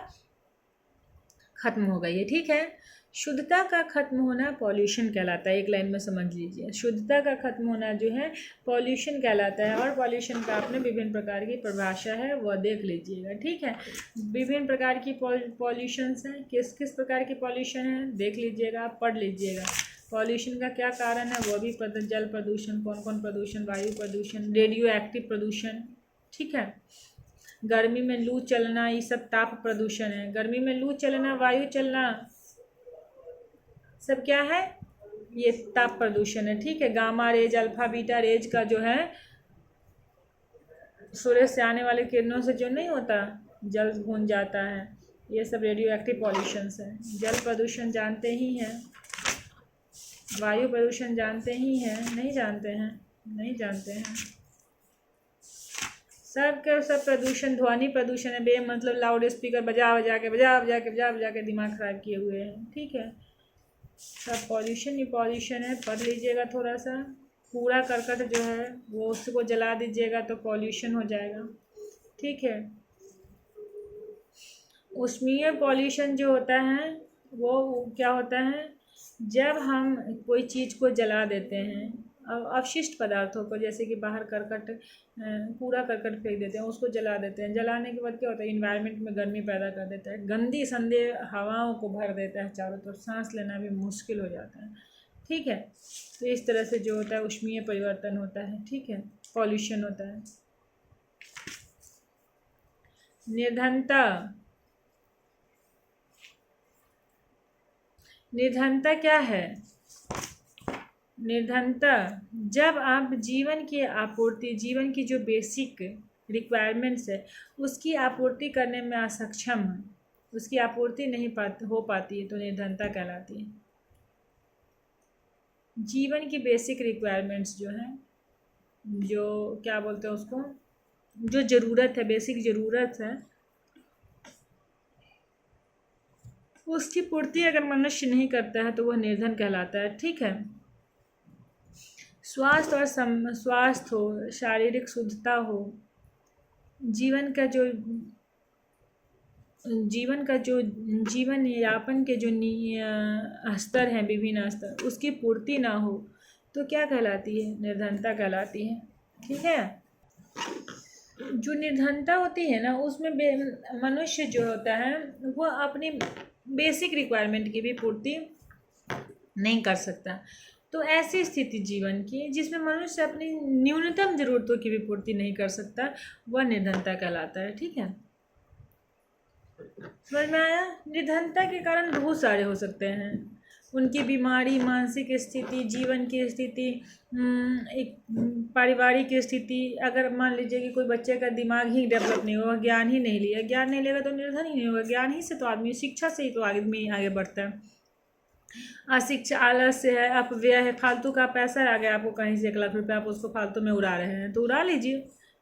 खत्म हो गई है। ठीक है, शुद्धता का खत्म होना पॉल्यूशन कहलाता है। एक लाइन में समझ लीजिए, शुद्धता का खत्म होना जो है पॉल्यूशन कहलाता है। और पॉल्यूशन का आपने विभिन्न प्रकार की परिभाषा है वह देख लीजिएगा। ठीक है, विभिन्न प्रकार की पॉल्यूशंस हैं, किस किस प्रकार की पॉल्यूशन है देख लीजिएगा, आप पढ़ लीजिएगा। पॉल्यूशन का क्या कारण है वह भी जल प्रदूषण, कौन कौन प्रदूषण, वायु प्रदूषण, रेडियो एक्टिव प्रदूषण। ठीक है, गर्मी में लू चलना, ये सब ताप प्रदूषण है। गर्मी में लू चलना, वायु चलना, सब क्या है, ये ताप प्रदूषण है। ठीक है, gamma rays, alpha beta raise का जो है सूर्य से आने वाले किरणों से जो नहीं होता, जल भून जाता है, ये सब रेडियो एक्टिव पॉल्यूशंस है। जल प्रदूषण जानते ही हैं, वायु प्रदूषण जानते ही हैं, नहीं जानते हैं, नहीं जानते हैं। सब के सब प्रदूषण ध्वनि प्रदूषण है, बेमतलब लाउड स्पीकर बजा बजा के दिमाग खराब किए हुए हैं। ठीक है, सब पॉल्यूशन ही पॉल्यूशन है। पढ़ लीजिएगा थोड़ा सा। कूड़ा करकट जो है वो उसको जला दीजिएगा तो पॉल्यूशन हो जाएगा। ठीक है, ऊष्मीय पॉल्यूशन जो होता है वो क्या होता है, जब हम कोई चीज़ को जला देते हैं, अवशिष्ट पदार्थों को, जैसे कि बाहर करकट, कूड़ा करकट फेंक देते हैं, उसको जला देते हैं। जलाने के बाद क्या होता है, इन्वायरमेंट में गर्मी पैदा कर देता है, गंदी संदे हवाओं को भर देता है चारों तरफ, सांस लेना भी मुश्किल हो जाता है। ठीक है, तो इस तरह से जो होता है ऊष्मीय परिवर्तन होता है। ठीक है, पॉल्यूशन होता है। निर्धनता, निर्धनता क्या है, निर्धनता जब आप जीवन की आपूर्ति, जीवन की जो बेसिक रिक्वायरमेंट्स है उसकी आपूर्ति करने में असक्षम है, उसकी आपूर्ति नहीं हो पाती है, तो निर्धनता कहलाती है। जीवन की बेसिक रिक्वायरमेंट्स जो हैं, जो क्या बोलते हैं उसको, जो ज़रूरत है, बेसिक ज़रूरत है, उसकी पूर्ति अगर मनुष्य नहीं करता है तो वह निर्धन कहलाता है। ठीक है, स्वास्थ्य और स्वास्थ्य हो, शारीरिक शुद्धता हो, जीवन का जो जीवन यापन के जो स्तर हैं, विभिन्न स्तर, उसकी पूर्ति ना हो तो क्या कहलाती है, निर्धनता कहलाती है। ठीक है, जो निर्धनता होती है ना, उसमें मनुष्य जो होता है वो अपनी बेसिक रिक्वायरमेंट की भी पूर्ति नहीं कर सकता। तो ऐसी स्थिति जीवन की जिसमें मनुष्य अपनी न्यूनतम ज़रूरतों की भी पूर्ति नहीं कर सकता, वह निर्धनता कहलाता है। ठीक है, समझ में आया। निर्धनता के कारण बहुत सारे हो सकते हैं, उनकी बीमारी, मानसिक स्थिति, जीवन की स्थिति, एक पारिवारिक स्थिति। अगर मान लीजिए कि कोई बच्चे का दिमाग ही डेवलप नहीं हुआ, ज्ञान ही नहीं लिया, ज्ञान नहीं लेगा तो निर्धन ही नहीं होगा। ज्ञान ही से तो आदमी, शिक्षा से ही तो आदमी आगे बढ़ता है। अशिक्षा, आलस्य है, अपव्यय है, फालतू का पैसा आ गया आपको कहीं से 1 लाख रुपये, आप उसको फालतू में उड़ा रहे हैं तो उड़ा लीजिए,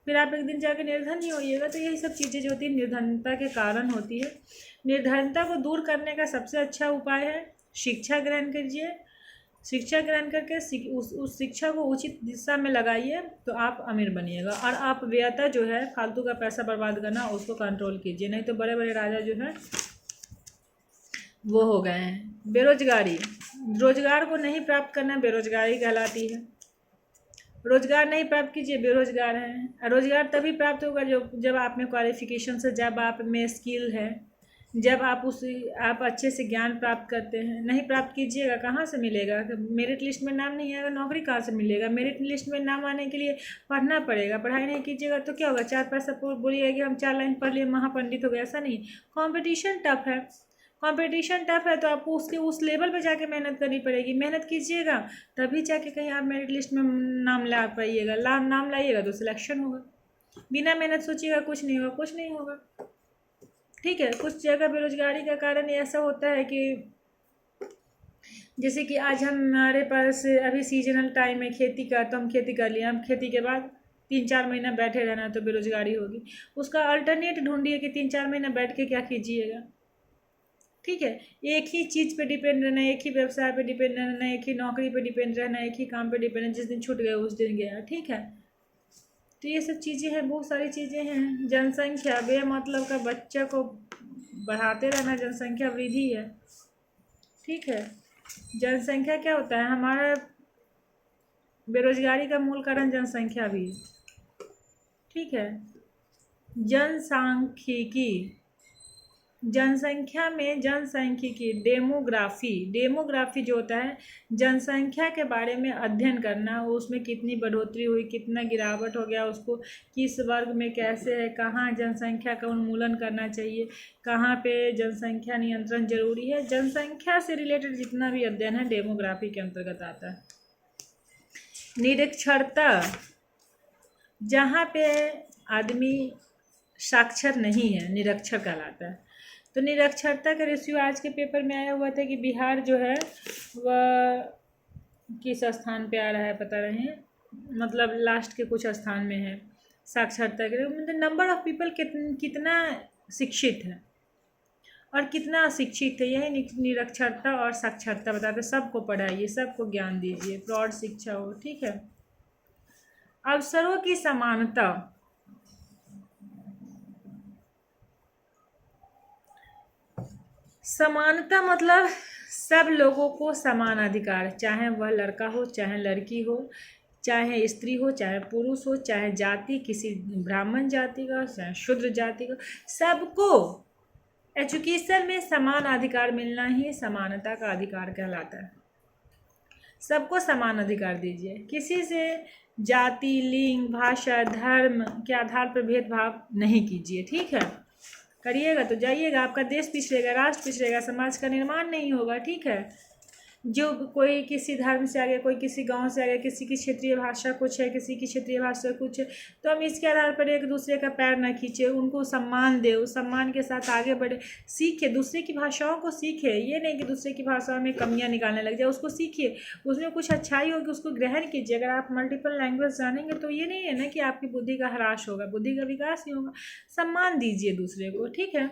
फिर आप एक दिन जाके निर्धन ही होइएगा। तो यही सब चीज़ें जो होती है निर्धनता के कारण होती है। निर्धनता को दूर करने का सबसे अच्छा उपाय है शिक्षा ग्रहण कीजिए। शिक्षा ग्रहण करके उस शिक्षा को उचित दिशा में लगाइए तो आप अमीर बनिएगा। और आप व्ययता जो है, फालतू का पैसा बर्बाद करना, उसको कंट्रोल कीजिए, नहीं तो बड़े बड़े राजा जो है वो हो गए हैं। बेरोजगारी, रोजगार को नहीं प्राप्त करना बेरोजगारी कहलाती है। रोजगार नहीं प्राप्त कीजिए, बेरोजगार हैं। रोजगार तभी प्राप्त होगा जब आप में क्वालिफिकेशन से, जब आप में स्किल है, जब आप अच्छे से ज्ञान प्राप्त करते हैं। नहीं प्राप्त कीजिएगा, कहाँ से मिलेगा, मेरिट लिस्ट में नाम नहीं आएगा, नौकरी कहाँ से मिलेगा। मेरिट लिस्ट में नाम आने के लिए पढ़ना पड़ेगा, पढ़ाई नहीं कीजिएगा तो क्या होगा, 4 पैसा बोलिएगा कि हम 4 लाइन पढ़ लिए, महापंडित हो गए, ऐसा नहीं। कंपटीशन टफ है, कंपटीशन टफ है तो आपको उसके उस लेवल पे जाके मेहनत करनी पड़ेगी। मेहनत कीजिएगा तभी जाके कहीं आप मेरिट लिस्ट में नाम ला पाइएगा, नाम लाइएगा तो सिलेक्शन होगा। बिना मेहनत सोचिएगा कुछ नहीं होगा, कुछ नहीं होगा। ठीक है, कुछ जगह बेरोजगारी का कारण ऐसा होता है कि जैसे कि आज हमारे पास अभी सीजनल टाइम है खेती का, तो हम खेती कर लिए, हम खेती के बाद 3-4 महीना बैठे रहना तो बेरोजगारी होगी। उसका अल्टरनेट ढूंढिए कि 3-4 महीना बैठ के क्या कीजिएगा। ठीक है, एक ही चीज़ पे डिपेंड रहना, एक ही व्यवसाय पे डिपेंड रहना, एक ही नौकरी पे डिपेंड रहना, एक ही काम पे डिपेंड रहना, जिस दिन छूट गया उस दिन गया। ठीक है, तो ये सब चीज़ें हैं, बहुत सारी चीज़ें हैं। जनसंख्या, बेमतलब का बच्चा को बढ़ाते रहना जनसंख्या वृद्धि है। ठीक है, जनसंख्या क्या होता है, हमारा बेरोजगारी का मूल कारण जनसंख्या भी। ठीक है, जनसांख्यिकी, जनसंख्या में जनसांख्यिकी डेमोग्राफी जो होता है जनसंख्या के बारे में अध्ययन करना, उसमें कितनी बढ़ोतरी हुई, कितना गिरावट हो गया, उसको किस वर्ग में कैसे है, कहाँ जनसंख्या का उन्मूलन करना चाहिए, कहाँ पे जनसंख्या नियंत्रण जरूरी है। जनसंख्या से रिलेटेड जितना भी अध्ययन है डेमोग्राफी के अंतर्गत आता है। निरक्षरता, जहाँ पे आदमी साक्षर नहीं है निरक्षर कहलाता है। तो निरक्षरता का रेशियो आज के पेपर में आया हुआ था कि बिहार जो है वह किस स्थान पे आ रहा है पता नहीं, मतलब लास्ट के कुछ स्थान में है साक्षरता के, मतलब नंबर ऑफ पीपल कितना शिक्षित है और कितना अशिक्षित है, यही निरक्षरता और साक्षरता बताते। सबको पढ़ाइए, सबको ज्ञान दीजिए, प्रौढ़ शिक्षा हो, ठीक है। अवसरों की समानता, समानता मतलब सब लोगों को समान अधिकार, चाहे वह लड़का हो, चाहे लड़की हो, चाहे स्त्री हो, चाहे पुरुष हो, चाहे जाति किसी ब्राह्मण जाति का, चाहे शूद्र जाति का, सबको एजुकेशन में समान अधिकार मिलना ही समानता का अधिकार कहलाता है। सबको समान अधिकार दीजिए, किसी से जाति, लिंग, भाषा, धर्म के आधार पर भेदभाव नहीं कीजिए, ठीक है। करिएगा तो जाइएगा, आपका देश पिछड़ेगा, राष्ट्र पिछड़ेगा, समाज का निर्माण नहीं होगा, ठीक है। जो कोई किसी धर्म से आ गया, कोई किसी गांव से आ गया, किसी की क्षेत्रीय भाषा कुछ है, किसी की क्षेत्रीय भाषा कुछ है, तो हम इसके आधार पर एक दूसरे का पैर न खींचे, उनको सम्मान दे, उस सम्मान के साथ आगे बढ़े, सीखे, दूसरे की भाषाओं को सीखे। ये नहीं कि दूसरे की भाषाओं में कमियां निकालने लग जाए, उसको सीखिए, उसमें कुछ अच्छाई होगी उसको ग्रहण कीजिए। अगर आप मल्टीपल लैंग्वेज जानेंगे तो ये नहीं है ना कि आपकी बुद्धि का ह्रास होगा, बुद्धि का विकास ही होगा। सम्मान दीजिए दूसरे को, ठीक है।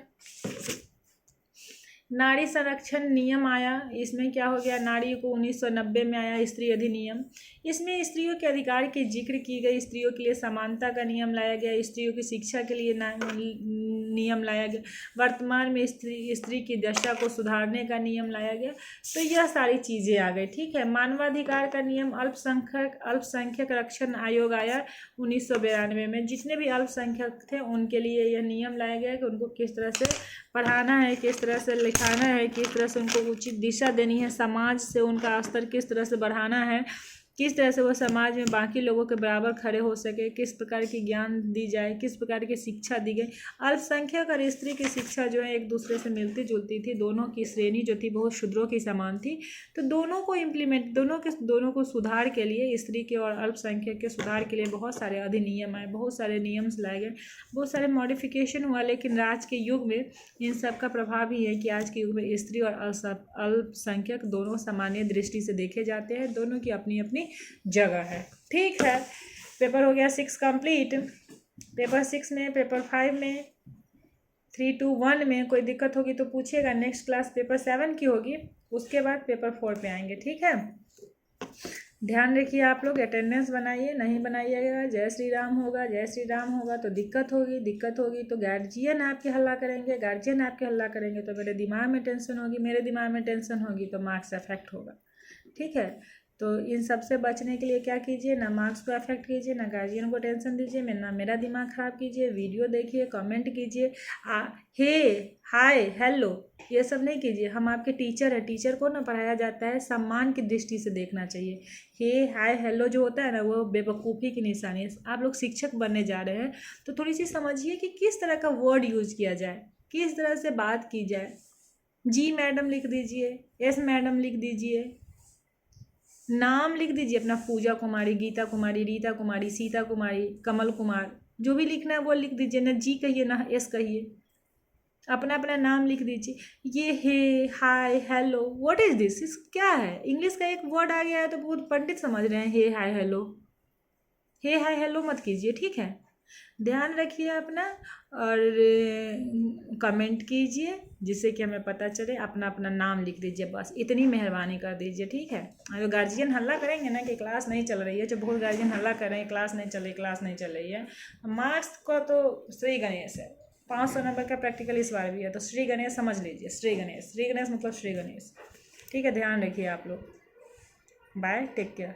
नारी संरक्षण नियम आया, इसमें क्या हो गया, नारी को 1990 में आया स्त्री अधिनियम। इसमें स्त्रियों के अधिकार की जिक्र की गई, स्त्रियों के लिए समानता का नियम लाया गया, स्त्रियों की शिक्षा के लिए नियम लाया गया, वर्तमान में स्त्री की दशा को सुधारने का नियम लाया गया। तो यह सारी चीज़ें आ गई, ठीक है। मानवाधिकार का नियम, अल्पसंख्यक रक्षण आयोग आया 1992 में। जितने भी अल्पसंख्यक थे उनके लिए यह नियम लाया गया कि उनको किस तरह से पढ़ाना है, किस तरह से लिखाना है, किस तरह से उनको उचित दिशा देनी है, समाज से उनका स्तर किस तरह से बढ़ाना है, किस तरह से वो समाज में बाकी लोगों के बराबर खड़े हो सके, किस प्रकार की ज्ञान दी जाए, किस प्रकार की शिक्षा दी गई। अल्पसंख्यक और स्त्री की शिक्षा जो है एक दूसरे से मिलती जुलती थी, दोनों की श्रेणी जो थी बहुत शूद्रों की समान थी। तो दोनों को इम्प्लीमेंट, दोनों को सुधार के लिए, स्त्री के और अल्पसंख्यक के सुधार के लिए बहुत सारे अधिनियम आए, बहुत सारे नियम्स लाए गए, बहुत सारे मॉडिफिकेशन हुआ। लेकिन आज के युग में इन सब का प्रभाव ही है कि आज के युग में स्त्री और अल्पसंख्यक दोनों सामान्य दृष्टि से देखे जाते हैं, दोनों की अपनी अपनी जगह है, ठीक है। पेपर हो गया 6 कंप्लीट। पेपर 6 में, पेपर 5 में, 3 to 1 में कोई दिक्कत होगी तो पूछिएगा। नेक्स्ट क्लास पेपर 7 की होगी, उसके बाद पेपर 4 पे आएंगे, ठीक है। ध्यान रखिए आप लोग, अटेंडेंस बनाइए, नहीं बनाइएगा जय श्री राम होगा, जय श्री राम होगा तो दिक्कत होगी तो गार्जियन आपके हल्ला करेंगे, गार्जियन आपके हल्ला करेंगे तो मेरे दिमाग में टेंशन होगी, मेरे दिमाग में टेंशन होगी तो मार्क्स अफेक्ट होगा, ठीक है। तो इन सब से बचने के लिए क्या कीजिए, ना मार्क्स को अफेक्ट कीजिए, ना गार्जियन को टेंशन दीजिए, ना मेरा दिमाग ख़राब कीजिए। वीडियो देखिए, कमेंट कीजिए, हे, हाय, हेलो, ये सब नहीं कीजिए। हम आपके टीचर हैं, टीचर को ना पढ़ाया जाता है सम्मान की दृष्टि से देखना चाहिए। हे, हाय, हेलो जो होता है ना वो बेवकूफ़ी की निशानी है। आप लोग शिक्षक बनने जा रहे हैं तो थोड़ी सी समझिए कि किस तरह का वर्ड यूज किया जाए, किस तरह से बात की जाए। जी मैडम लिख दीजिए, एस मैडम लिख दीजिए, नाम लिख दीजिए अपना, पूजा कुमारी, गीता कुमारी, रीता कुमारी, सीता कुमारी, कमल कुमार, जो भी लिखना है वो लिख दीजिए। ना जी कहिए ना एस कहिए, अपना अपना नाम लिख दीजिए। ये हे, हाय, हेलो, व्हाट इज दिस, क्या है? इंग्लिश का एक वर्ड आ गया है तो बहुत पंडित समझ रहे हैं हे, हाय, हेलो। हे, हाय, हेलो मत कीजिए, ठीक है। ध्यान रखिए अपना, और कमेंट कीजिए जिससे कि हमें पता चले। अपना अपना नाम लिख दीजिए, बस इतनी मेहरबानी कर दीजिए, ठीक है। अगर गार्जियन हल्ला करेंगे ना कि क्लास नहीं चल रही है, जो बहुत गार्जियन हल्ला कर रहे हैं क्लास नहीं चल रही, क्लास नहीं चल रही है, मार्क्स को तो श्री गणेश है, 500 नंबर का प्रैक्टिकल इस बार भी है, तो श्री गणेश समझ लीजिए, श्री गणेश मतलब श्री गणेश, ठीक है। ध्यान रखिए आप लोग, बाय, टेक केयर।